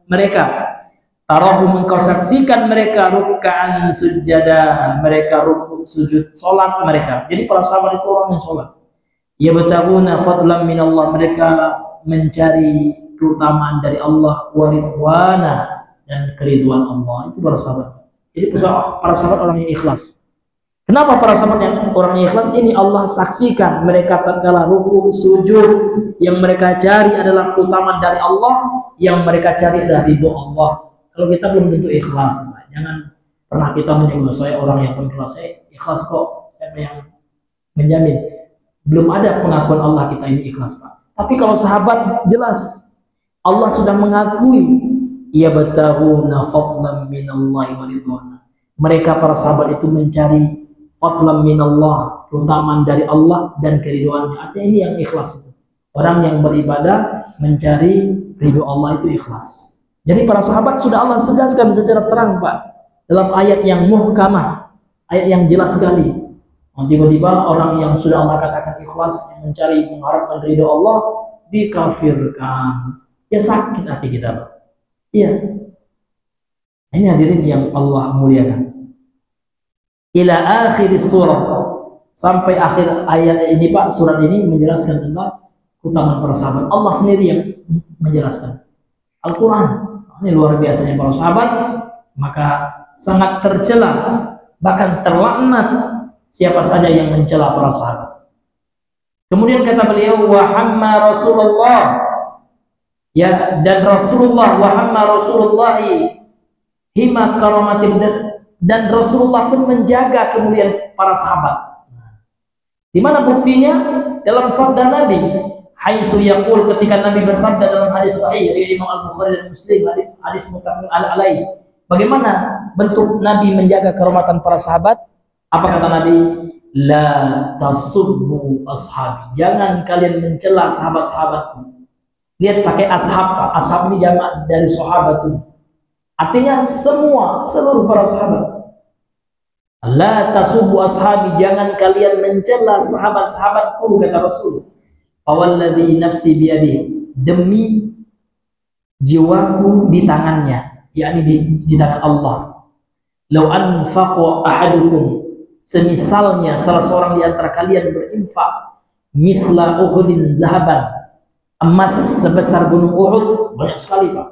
mereka, tarahum, engkau saksikan mereka ruk'an sujada, mereka rukuk sujud salat mereka. Jadi para sahabat itu orang yang salat. Yabtaguna fadlan minallah, mereka mencari keutamaan dari Allah, wa ridwana, dan keriduan Allah. Itu para sahabat. Jadi para sahabat orang yang ikhlas. Kenapa para sahabat yang orang yang ikhlas ini Allah saksikan mereka tatkala ruku sujud, yang mereka cari adalah keutamaan dari Allah, yang mereka cari adalah ridho Allah. Kalau kita belum tentu ikhlas, jangan pernah kita menyebut saya orang yang ikhlas, saya ikhlas kok, siapa yang menjamin? Belum ada pengakuan Allah kita ini ikhlas Pak. Tapi kalau sahabat jelas Allah sudah mengakui, yabtaghuna fadlan minallahi wa ridwana. Mereka para sahabat itu mencari fadlan minallah, keutamaan dari Allah dan keriduannya. Artinya ini yang ikhlas itu. Orang yang beribadah mencari ridho Allah itu ikhlas. Jadi para sahabat sudah Allah tegaskan secara terang Pak, dalam ayat yang muhkamah, ayat yang jelas sekali. Tiba-tiba orang yang sudah Allah katakan ikhlas, yang mencari mengharapkan ridho Allah, dikafirkan. Ya sakit hati kita Pak. Iya. Ini hadirin yang Allah muliakan. Ila akhir surah, sampai akhir ayat ini Pak, surat ini menjelaskan tentang keutamaan para sahabat. Allah sendiri yang menjelaskan. Al-Quran, ini luar biasanya para sahabat, maka sangat tercela, bahkan terlaknat siapa saja yang mencela para sahabat. Kemudian kata beliau, wa hamma Rasulullah, ya, dan Rasulullah, wa hamma Rasulullahi hima karamatin, dan Rasulullah pun menjaga kemuliaan para sahabat. Di mana buktinya? Dalam sabda Nabi, haitsu yaqul, ketika Nabi bersabda dalam hadis sahih dari Imam Al-Bukhari dan Muslim, hadis muttafaq alaih. Bagaimana bentuk Nabi menjaga kehormatan para sahabat? Apa kata Nabi? La tasubbu ashabi, jangan kalian mencela sahabat-sahabatku. Lihat pakai ashab, Pak. Ashab ini jamak dari sahabatun. Artinya seluruh para sahabat. La tasubbu ashabi, jangan kalian mencela sahabat-sahabatku, kata Rasul. Fawalladzi nafsi biyadihi, demi jiwaku di tangannya, yakni di tangan Allah. Lau anfaqa ahadukum, semisalnya salah seorang di antara kalian berinfak mithla Uhudin zahaban, emas sebesar gunung Uhud, banyak sekali Pak.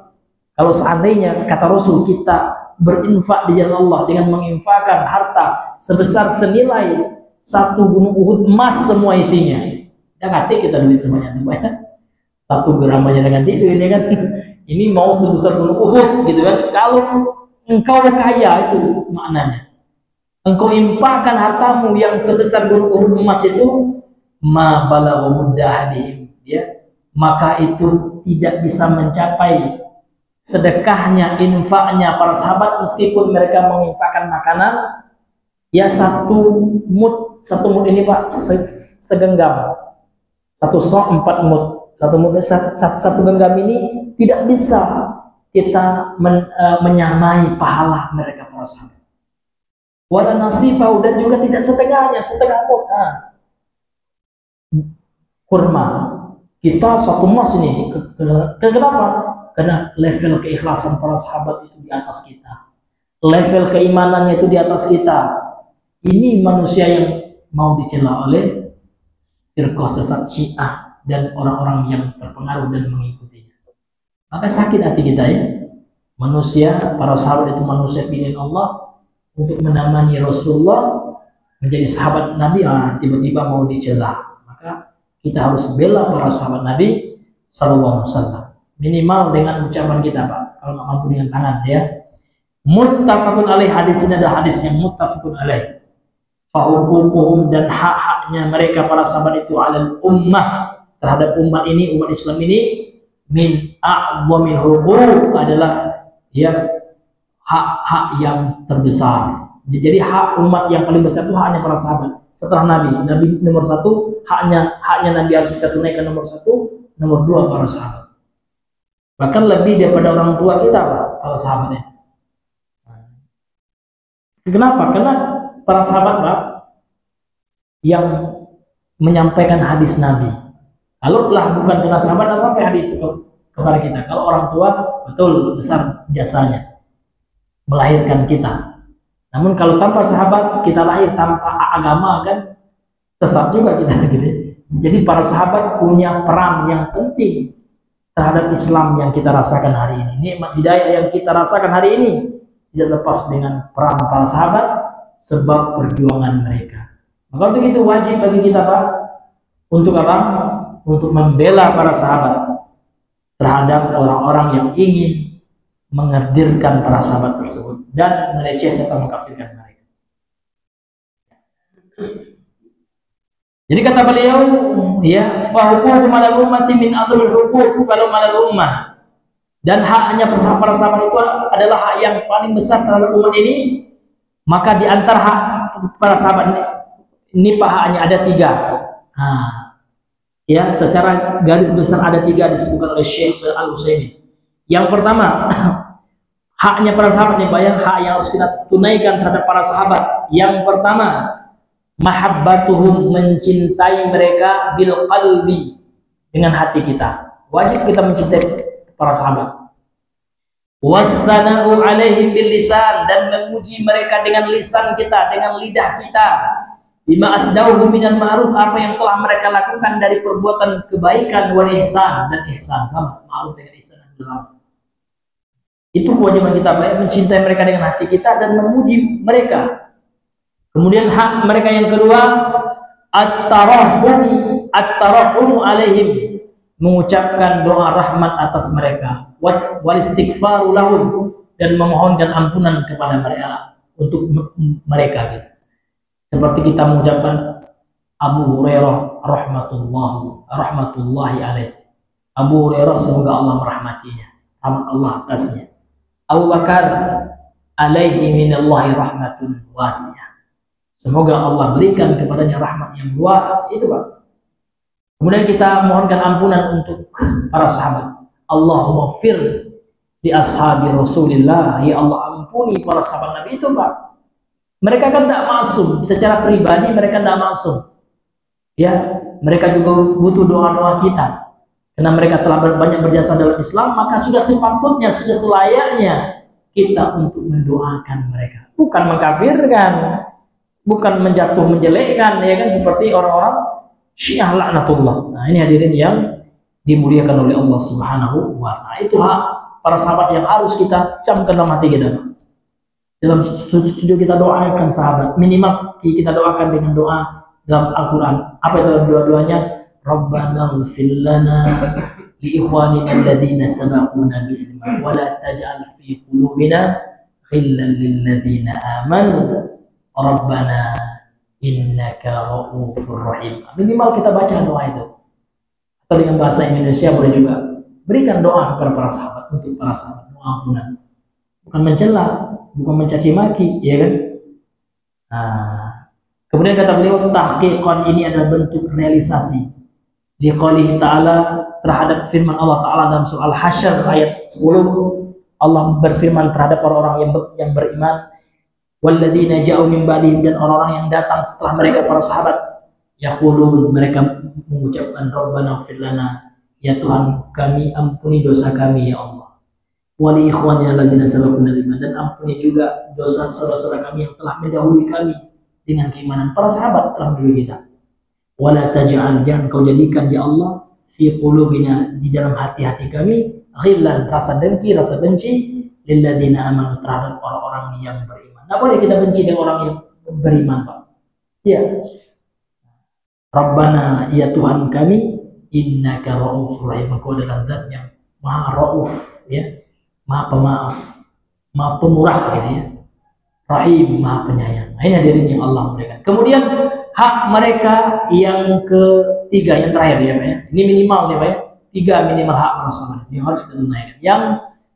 Kalau seandainya kata Rasul kita berinfak di jalan Allah dengan menginfakkan harta sebesar senilai satu gunung Uhud emas semua isinya, ya ngerti kita duit semuanya banyak. 1 gram aja dengan ini kan, ini mau sebesar gunung Uhud gitu kan. Kalau engkau kaya, itu maknanya engkau infakkan hartamu yang sebesar gunung Uhud emas itu, ma balagha muddahadihim, ya, maka itu tidak bisa mencapai sedekahnya, infaknya para sahabat meskipun mereka menginfakkan makanan ya 1 mud ini Pak, segenggam, 1 sok 4 mud, 1 mud, 1 genggam ini tidak bisa kita menyamai pahala mereka para sahabat. Wala nasifau, dan juga tidak setengahnya, setengah mud. Kurma kita 1 mas ini, kenapa? Karena level keikhlasan para sahabat itu di atas kita, level keimanannya itu di atas kita. Ini manusia yang mau dicela oleh firqah sesat Syiah dan orang-orang yang terpengaruh dan mengikutinya. Maka sakit hati kita ya. Manusia, para sahabat itu manusia pilihan Allah untuk menemani Rasulullah menjadi sahabat Nabi, tiba-tiba mau dicela. Maka kita harus bela para sahabat Nabi sallallahu alaihi wasallam. Minimal dengan ucapan kita Pak, kalau nggak mampu dengan tangan ya. Muttafaqun alaih, hadis ini adalah hadis yang muttafaqun alaih. Fahuququhum, dan hak-haknya mereka para sahabat itu alal ummah, terhadap umat ini, umat Islam ini, min a'dhamil huquq, adalah ya hak-hak yang terbesar. Jadi hak umat yang paling besar itu haknya para sahabat. Setelah Nabi nomor 1, haknya Nabi harus kita tunaikan nomor 1, nomor 2 para sahabat. Bahkan lebih daripada orang tua kita Pak, para sahabatnya. Kenapa? Karena para sahabat Pak yang menyampaikan hadis Nabi. Kalau telah bukan karena sahabat, tidak sampai hadis itu kepada kita. Kalau orang tua, betul besar jasanya melahirkan kita. Namun kalau tanpa sahabat, kita lahir tanpa agama, kan sesat juga kita gitu. Jadi para sahabat punya peran yang penting terhadap Islam yang kita rasakan hari ini. Nikmat hidayah yang kita rasakan hari ini tidak lepas dengan peran para sahabat sebab perjuangan mereka. Maka untuk itu wajib bagi kita Pak, untuk apa? Untuk membela para sahabat terhadap orang-orang yang ingin mengerdirkan para sahabat tersebut dan mereceh serta mengkafirkan mereka. Jadi kata beliau, ya, fahuququ malal ummati min adrul huquq falau malal ummah, dan haknya para sahabat itu adalah hak yang paling besar terhadap umat ini. Maka di antara hak para sahabat ini haknya ada 3. Ya, secara garis besar ada 3 disebutkan oleh Syekh Al-Utsaimin. Yang pertama, haknya para sahabat ini banyak hak yang harus kita tunaikan terhadap para sahabat. Yang pertama, mahabbatuhum, mencintai mereka bil qalbi, dengan hati kita. Wajib kita mencintai para sahabat. Wassana'u alaihim bil lisan, dan memuji mereka dengan lisan kita, dengan lidah kita. Bima asdauhu minal ma'ruf, apa yang telah mereka lakukan dari perbuatan kebaikan, wal ihsan, dan ihsan, sama ma'ruf dengan ihsan dan benar. Itu kewajiban kita, baik mencintai mereka dengan hati kita dan memuji mereka. Kemudian hak mereka yang kedua, at-tarahum alaihim, mengucapkan doa rahmat atas mereka, wal istighfaru lahum, dan memohonkan ampunan kepada mereka, untuk mereka gitu. Seperti kita mengucapkan Abu Hurairah rahmatullahi alaih. Abu Hurairah semoga Allah merahmatinya, rahmat Allah atasnya. Abu Bakar alaihi minallahi rahmatun wasi'ah, semoga Allah berikan kepadanya rahmat yang luas. Itu Pak. Kemudian kita mohonkan ampunan untuk para sahabat. Allahumma fir di ashabi Rasulillah, ya Allah ampuni para sahabat Nabi itu Pak. Mereka kan tidak maksum, secara pribadi mereka tidak maksum. Ya, mereka juga butuh doa-doa kita. Karena mereka telah banyak berjasa dalam Islam, maka sudah sepatutnya, sudah selayaknya kita untuk mendoakan mereka, bukan mengkafirkan, bukan menjelekkan, ya kan, seperti orang-orang Syiah laknatullah. Nah, ini hadirin yang dimuliakan oleh Allah Subhanahu wa taala. Itu hak para sahabat yang harus kita camkan dalam hati kita. Dalam sujud kita doakan sahabat, minimal kita doakan dengan doa dalam Al-Qur'an. Apa itu doa-doanya? Rabbana ighfir lana li ikhwanina alladziina sabaquna bil iman wa la taj'al fi qulubina ghillan lil ladziina amanu Rabbana innaka ra'ufur rahim. Minimal kita baca doa itu. Atau dengan bahasa Indonesia boleh juga. Berikan doa kepada para sahabat, untuk para sahabat, doa ampunan. Bukan mencela, bukan mencaci maki, ya kan? Nah, kemudian kata beliau, tahqiqan ini adalah bentuk realisasi liqaulihi ta'ala, terhadap firman Allah Ta'ala dalam surah Al-Hasyr ayat 10. Allah berfirman terhadap orang-orang yang beriman, walladzina ja'u min ba'dihim, dan orang-orang yang datang setelah mereka para sahabat, yaqulun, mereka mengucapkan Rabbana ighfir lana, ya Tuhan kami, ampuni dosa kami ya Allah, wa li ikhwanina alladzina sabaquna bil iman, dan ampuni juga dosa saudara-saudara kami yang telah mendahului kami dengan keimanan. Para sahabat telah mendahului kita. Wala taj'al, jangan kau jadikan ya Allah fi qulubina, di dalam hati-hati kami, ghillan, rasa dengki, rasa benci, lil ladzina amanu, terhadap orang-orang yang beriman. Nah, boleh kita benci dengan orang yang beriman, Pak. Ya. Rabbana, ya Tuhan kami, innaka ra'ufur rahim, engkau adalah zat yang maha ra'uf, ya, maha pemaaf, maha pemurah, gitu ya. Rahim, maha penyayang. Nah, ini hadirin yang Allah muliakan. Kemudian hak mereka yang ketiga, yang terakhir ya Pak ya. Ini minimal nih Pak ya. 3 minimal hak para sahabat yang harus kita tunaikan. Yang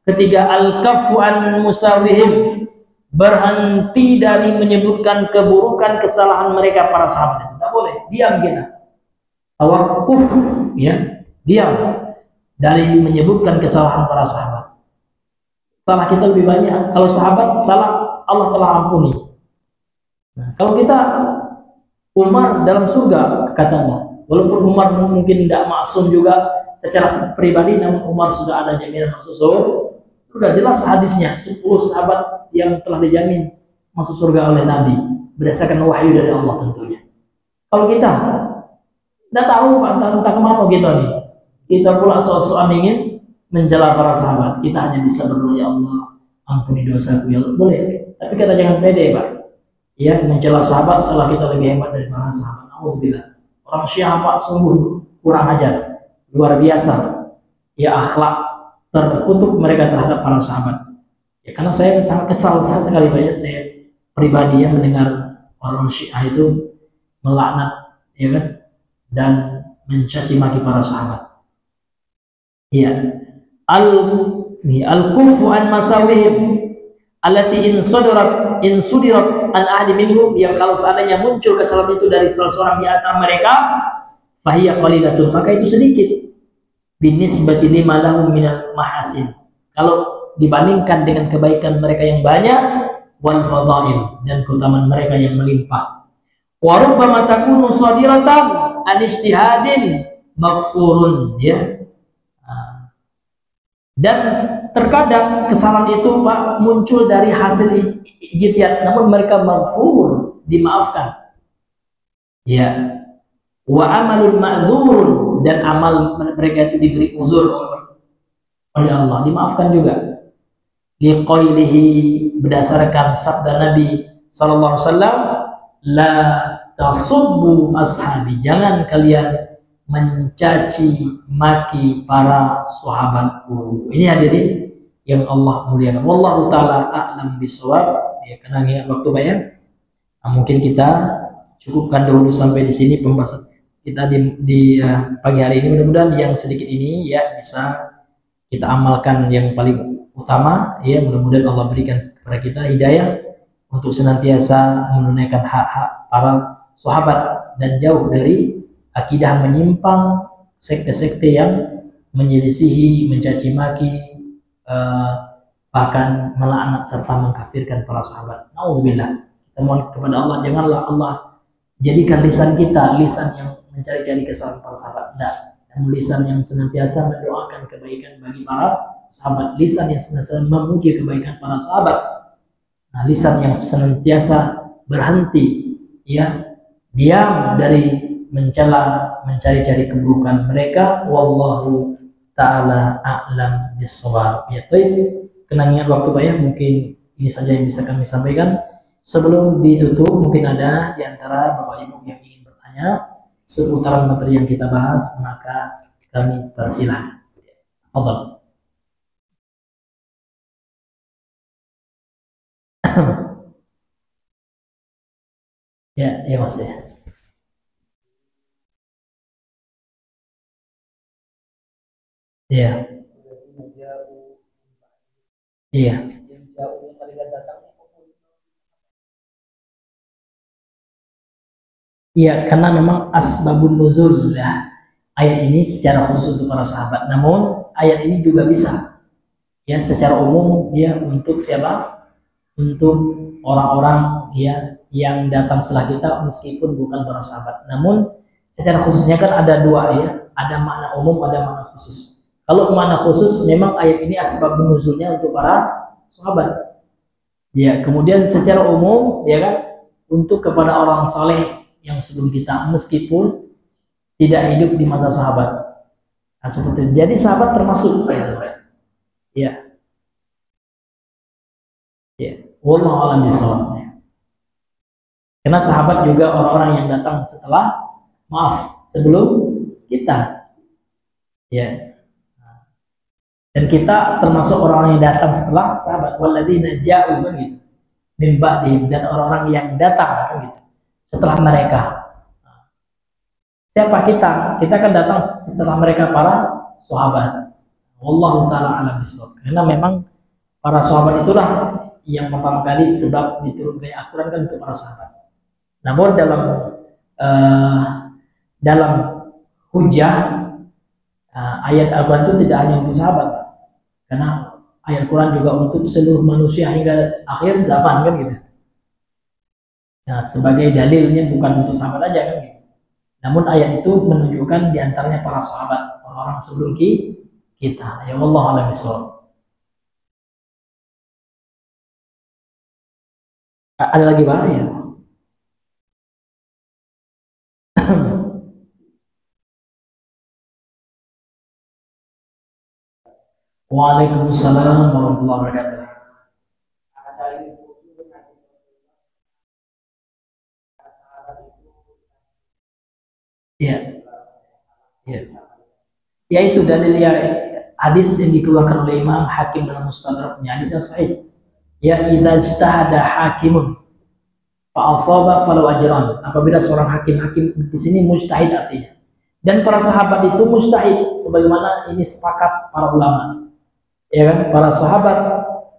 ketiga, al-kaffu an musawihim, berhenti dari menyebutkan keburukan kesalahan mereka para sahabat. Itu tidak boleh, diam kita. Tawakuf, ya, diam dari menyebutkan kesalahan para sahabat. Salah kita lebih banyak. Kalau sahabat salah, Allah telah ampuni. Nah, kalau kita, Umar dalam surga katanya, walaupun Umar mungkin tidak maksum juga secara pribadi, namun Umar sudah ada jaminan masuk surga. Sudah jelas hadisnya, 10 sahabat yang telah dijamin masuk surga oleh Nabi berdasarkan wahyu dari Allah tentunya. Kalau kita tidak tahu entah kemana kita nih, kita pula soal ingin mencela para sahabat, kita hanya bisa berdoa, ya Allah ampuni dosaku ya Allah. Boleh, tapi kita jangan pede Pak, ya, mencela sahabat setelah kita lebih hebat dari para sahabat. Alhamdulillah, orang Syiah Pak sungguh kurang ajar, luar biasa ya, akhlak terkutuk mereka terhadap para sahabat. Ya, karena saya sangat kesal sekali Pak ya, saya pribadi ya, mendengar orang Syiah itu melaknat, ya kan, dan mencaci maki para sahabat. Ya, al-kufu an masawihim allati in sudirat an ahdi minhum, yang kalau seandainya muncul kesalahan itu dari salah seorang di antara mereka, fahiya qalilatun, maka itu sedikit, binisbati lima lahum minal mahasin, kalau dibandingkan dengan kebaikan mereka yang banyak, wal fadail, dan keutamaan mereka yang melimpah. Wa rubbama takunu sadiratan an ijtihadin maghfurun, ya. Dan terkadang kesalahan itu Pak muncul dari hasil ijtihad, namun mereka maghfur, dimaafkan. Ya. Wa amalul ma'dzur, dan amal mereka itu diberi uzur oleh Allah, dimaafkan juga. Liqailihi, berdasarkan sabda Nabi sallallahu alaihi wasallam, la tasubbu ashabi, jangan kalian mencaci maki para sahabatku. Ini hadirin yang Allah muliakan. Wallahu taala a'lam bishawab. Ya, karena ingat waktu Pak ya. Nah, mungkin kita cukupkan dahulu sampai di sini pembahasan kita di pagi hari ini. Mudah-mudahan yang sedikit ini ya bisa kita amalkan yang paling utama ya. Mudah-mudahan Allah berikan kepada kita hidayah untuk senantiasa menunaikan hak-hak para sahabat dan jauh dari akidah menyimpang, sekte-sekte yang menyelisihi, mencaci maki, bahkan melaknat serta mengkafirkan para sahabat. Nauzubillah. Kita mohon kepada Allah, janganlah Allah jadikan lisan kita lisan yang mencari-cari kesalahan para sahabat, namun lisan yang senantiasa mendoakan kebaikan kebaikan bagi para sahabat, lisan yang senantiasa memuji kebaikan para sahabat, nah, lisan yang senantiasa berhenti ya diam dari mencela, mencari-cari keburukan mereka. Wallahu ta'ala a'lam bissawab. Ya, kenangan waktu Pak ya, mungkin ini saja yang bisa kami sampaikan. Sebelum ditutup, mungkin ada di antara Bapak Ibu yang ingin bertanya seputar materi yang kita bahas, maka kami persilahkan. Fadhal. Ya, ya Mas ya. Iya. Iya. Iya, karena memang asbabun nuzul ya. Ayat ini secara khusus untuk para sahabat. Namun ayat ini juga bisa ya secara umum ya untuk siapa? Untuk orang-orang ya yang datang setelah kita meskipun bukan para sahabat. Namun secara khususnya kan ada dua ya, ada makna umum, ada makna khusus. Kalau makna khusus memang ayat ini asbabun nuzulnya untuk para sahabat. Ya, kemudian secara umum ya kan untuk kepada orang soleh yang sebelum kita meskipun tidak hidup di masa sahabat. Nah, seperti itu. Jadi sahabat termasuk ya. Ya, wallahu a'lam bishawab. Karena sahabat juga orang-orang yang datang setelah, maaf, sebelum kita. Ya. Dan kita termasuk orang-orang yang datang setelah sahabat. Walladzina ja'u gitu. Min ba'dihim, dan orang-orang yang datang gitu setelah mereka. Siapa kita? Kita kan datang setelah mereka para sahabat. Wallahu ta'ala a'lam bishawab. Karena memang para sahabat itulah yang pertama kali sebab diturunkan Al-Quran kan untuk para sahabat. Namun dalam hujah ayat Al-Quran itu tidak hanya untuk sahabat, karena ayat Al-Quran juga untuk seluruh manusia hingga akhir zaman kan gitu. Nah, sebagai dalilnya bukan untuk sahabat aja kan gitu. Namun ayat itu menunjukkan diantaranya para sahabat, orang-orang sebelum kita. Ya Allah a'lam bishawab. Ada lagi Pak ya? Waalaikumsalam warahmatullahi wabarakatuh. Ya, ya. Ya itu dalil ya, hadis yang dikeluarkan oleh Imam Hakim dalam Mustadraknya, hadisnya sahih. Ya, idza ijtahada hakimun fa asaba falau ajran. Apabila seorang hakim di sini mujtahid artinya. Dan para sahabat itu mujtahid sebagaimana ini sepakat para ulama. Ya kan, para sahabat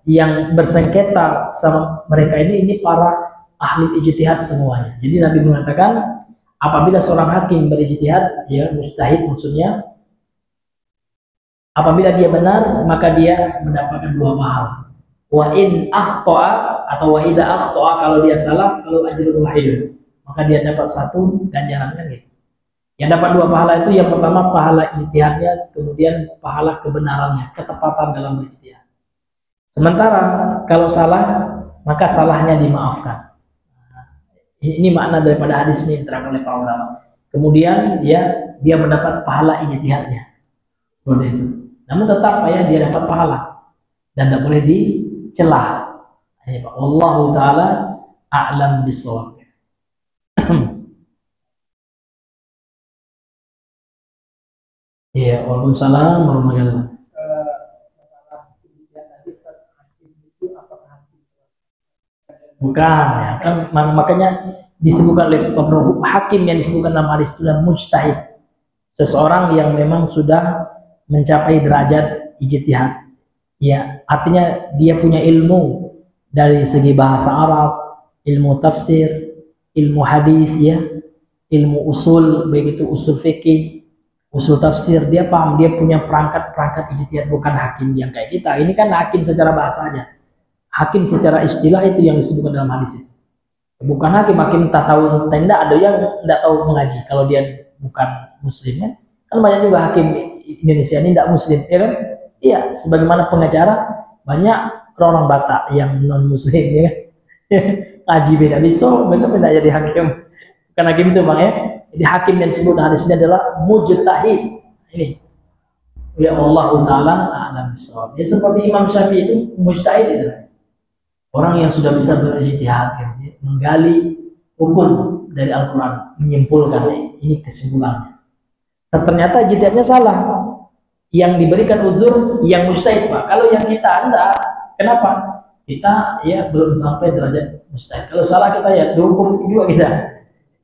yang bersengketa sama mereka ini para ahli ijtihad semuanya. Jadi Nabi mengatakan apabila seorang hakim berijtihad, ya mujtahid maksudnya, apabila dia benar maka dia mendapatkan dua pahala. Wa in akhta'a atau wa idza akhta'a, kalau dia salah kalau ajrun wahidun, maka dia dapat satu ganjaran kan gitu. Yang dapat dua pahala itu yang pertama pahala ijtihadnya, kemudian pahala kebenarannya, ketepatan dalam berijtihad. Sementara kalau salah maka salahnya dimaafkan. Ini makna daripada hadis ini yang diterangkan oleh para ulama. Kemudian dia mendapat pahala ijtihadnya. Seperti itu. Namun tetap ya dia dapat pahala dan tidak boleh dicela. Wallahu taala a'lam bishawab. Iya, waalaikumsalam warahmatullahi wabarakatuh. Bukan ya, kan makanya disebutkan oleh hakim yang disebutkan dalam hadis itu adalah mujtahid. Seseorang yang memang sudah mencapai derajat ijtihad. Ya, artinya dia punya ilmu dari segi bahasa Arab, ilmu tafsir, ilmu hadis ya, ilmu usul, baik itu usul fikih, usul tafsir, dia paham, dia punya perangkat ijtihad, bukan hakim yang kayak kita. Ini kan hakim secara bahasa aja. Hakim secara istilah itu yang disebutkan dalam hadis itu. Bukan hakim tak tahu tenda, ada yang tidak tahu mengaji kalau dia bukan muslim kan. Kan banyak juga hakim Indonesia ini tidak muslim, ya kan? Iya, sebagaimana pengacara banyak orang Batak yang non muslim, ya kan? Ngaji beda so beda jadi hakim. Bukan hakim itu bang ya. Jadi hakim yang disebut hadis ini adalah mujtahid. Ini ya Allah taala a'lam bishawab. Ya seperti Imam Syafi'i itu mujtahid itu. Orang yang sudah bisa berijtihad, ya, menggali hukum dari Al-Quran, menyimpulkan ini kesimpulannya. Dan ternyata ijtihadnya salah. Yang diberikan uzur yang mujtahid pak. Kalau yang kita enggak, kenapa? Kita ya belum sampai derajat mujtahid. Kalau salah kita ya dihukum juga kita.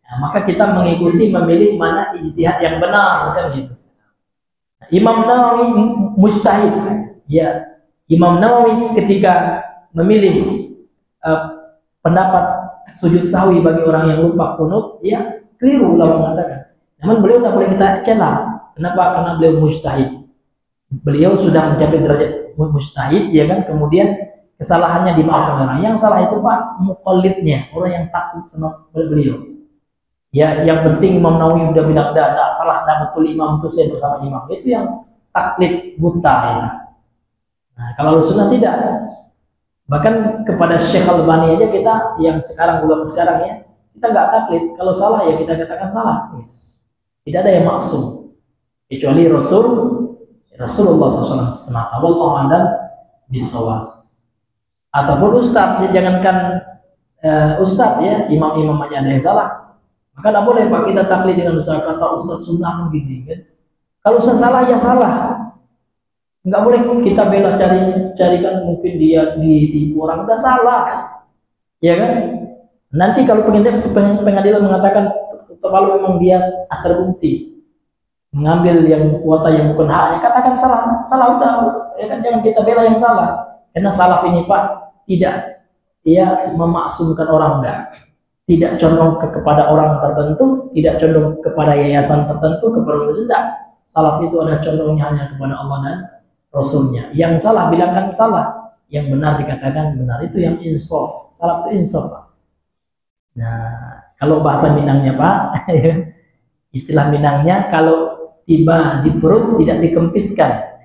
Nah, maka kita mengikuti memilih mana ijtihad yang benar kan gitu. Nah, Imam Nawawi mujtahid. Ya, Imam Nawawi ketika memilih pendapat sujud sahwi bagi orang yang lupa kunut, ya keliru ulama mengatakan. Namun beliau tidak boleh kita cela. Kenapa? Karena beliau mujtahid. Beliau sudah mencapai derajat mujtahid, ya kan? Kemudian kesalahannya dimaafkan orang. Yang salah itu pak muqallidnya, orang yang takut sama beliau. Ya, yang penting Imam Nawawi udah bilang tidak salah, tidak betul imam itu saya bersama imam. Itu yang taklid buta ya. Nah, kalau sunnah tidak. Bahkan kepada Syekh Albani aja kita yang sekarang ulama sekarang ya, kita nggak taklid. Kalau salah ya kita katakan salah. Tidak ada yang maksum kecuali Rasulullah SAW semata. Wallahu a'lam bishawab. Ataupun ustaz, ya jangankan ustaz ya, imam-imam aja ada yang salah. Maka tidak boleh pak kita taklid dengan ustaz kata ustaz sunnah begini kan. Kalau ustaz salah ya salah. Nggak boleh kita bela carikan mungkin dia ditipu orang, udah salah kan, ya kan? Nanti kalau pengadilan mengatakan kalau memang dia terbukti mengambil yang kuota yang bukan haknya, katakan salah udah, ya kan? Jangan kita bela yang salah, karena salaf ini pak tidak ya memaksumkan orang, tidak condong kepada orang tertentu, tidak condong kepada yayasan tertentu, kepada tidak. Salaf itu ada condongnya hanya kepada Allah dan Rasulnya. Yang salah bilangkan salah, yang benar dikatakan benar. Itu yang insaf. Salaf itu insaf pak. Nah kalau bahasa Minangnya pak, istilah Minangnya kalau tiba di perut tidak dikempiskan,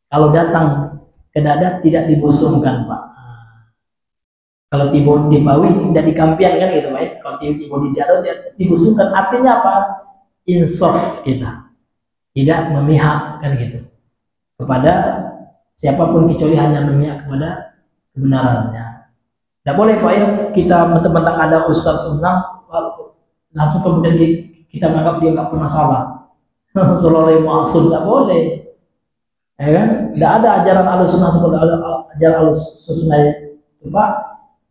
kalau datang ke dada tidak dibusungkan pak. Kalau tiba di bawi tidak dikampian kan gitu pak. Kalau tiba di dada tidak dibusungkan, artinya apa? Insaf kita, tidak memihak kan gitu kepada siapapun kecuali hanya memihak kepada kebenarannya. Tidak boleh pak ya kita mentang-mentang ada ustaz sunnah langsung kemudian kita menganggap dia nggak pernah salah. Seolah-olah maksum, tidak boleh. Ya kan? Tidak ada ajaran Ahlussunnah seperti ajaran Ahlussunnah itu pak.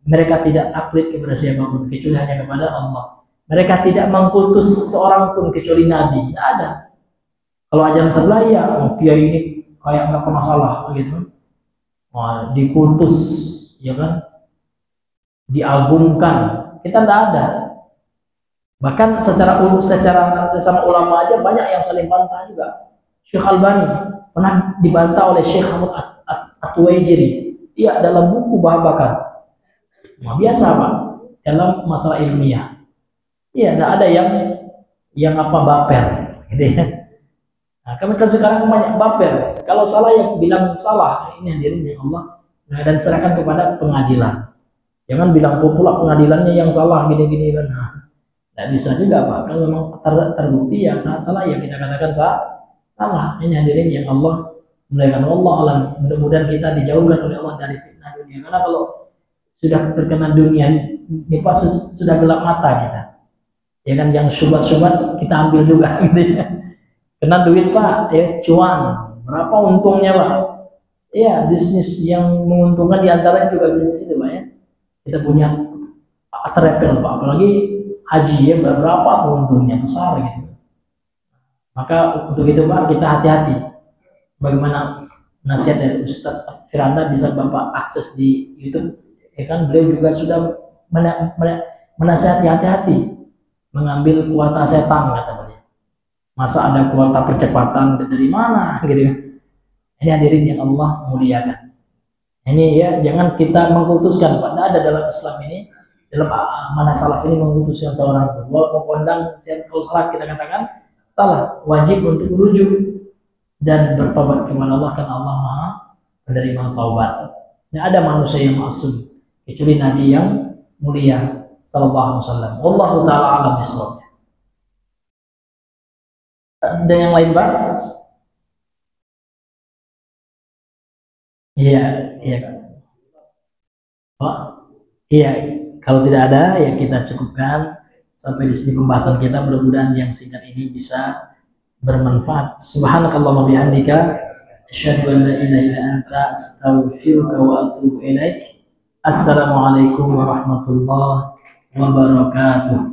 Mereka tidak taklid kepada siapapun kecuali hanya kepada Allah. Mereka tidak mengkultus seorang pun kecuali Nabi. Tidak ada. Kalau ajaran sebelah ya kiai ini kayak nggak pernah salah gitu, dikultus ya kan, diagungkan, kita tidak ada. Bahkan secara sesama ulama aja banyak yang saling bantah juga. Syekh Albani pernah dibantah oleh Syekh Hamid At-Tuwaijiri, iya dalam buku Bahabakan. Biasa pak dalam masalah ilmiah, iya tidak ada yang apa baper gitu ya. Nah, kami kan sekarang banyak baper. Kalau salah yang bilang salah, ini hadirin ya Allah. Nah, dan serahkan kepada pengadilan. Jangan bilang pula pengadilannya yang salah gini-gini kan. Nah, tidak bisa juga pak. Kalau memang terbukti yang salah ya kita katakan salah. Ini hadirin yang Allah muliakan. Allah alam. Mudah-mudahan kita dijauhkan oleh Allah dari fitnah dunia. Karena kalau sudah terkena dunia ini pas sudah gelap mata kita. Ya kan yang syubhat-syubhat kita ambil juga gitu ya. Kena duit pak, ya cuan, berapa untungnya pak? Ya bisnis yang menguntungkan diantaranya juga bisnis itu pak ya. Kita punya terepel pak, apalagi haji ya berapa untungnya besar gitu. Maka untuk itu pak kita hati-hati. Sebagaimana nasihat dari Ustadz Firanda bisa bapak akses di YouTube, ya kan beliau juga sudah menasihati hati-hati mengambil kuota setan kata beliau. Masa ada kuota percepatan dari mana gitu kan? Ini hadirin yang Allah muliakan. Ini ya jangan kita mengkultuskan. Pada ada dalam Islam ini, dalam mana salaf ini mengkultuskan seorang pun. Walaupun kondang kalau salah kita katakan salah, wajib untuk merujuk. dan bertobat kepada Allah, karena Allah Maha penerima taubat. Tidak ada manusia yang maksum kecuali Nabi yang mulia sallallahu alaihi wasallam. Wallahu taala alam bisawab. Ada yang lain, Pak? Iya, iya. Pak, iya. Kalau tidak ada, ya kita cukupkan sampai di sini pembahasan kita. Mudah-mudahan yang singkat ini bisa bermanfaat. Subhanakallahumma bihamdika asyhadu an la ilaha illa anta astaghfiruka wa atubu ilaik. Assalamualaikum warahmatullahi wabarakatuh.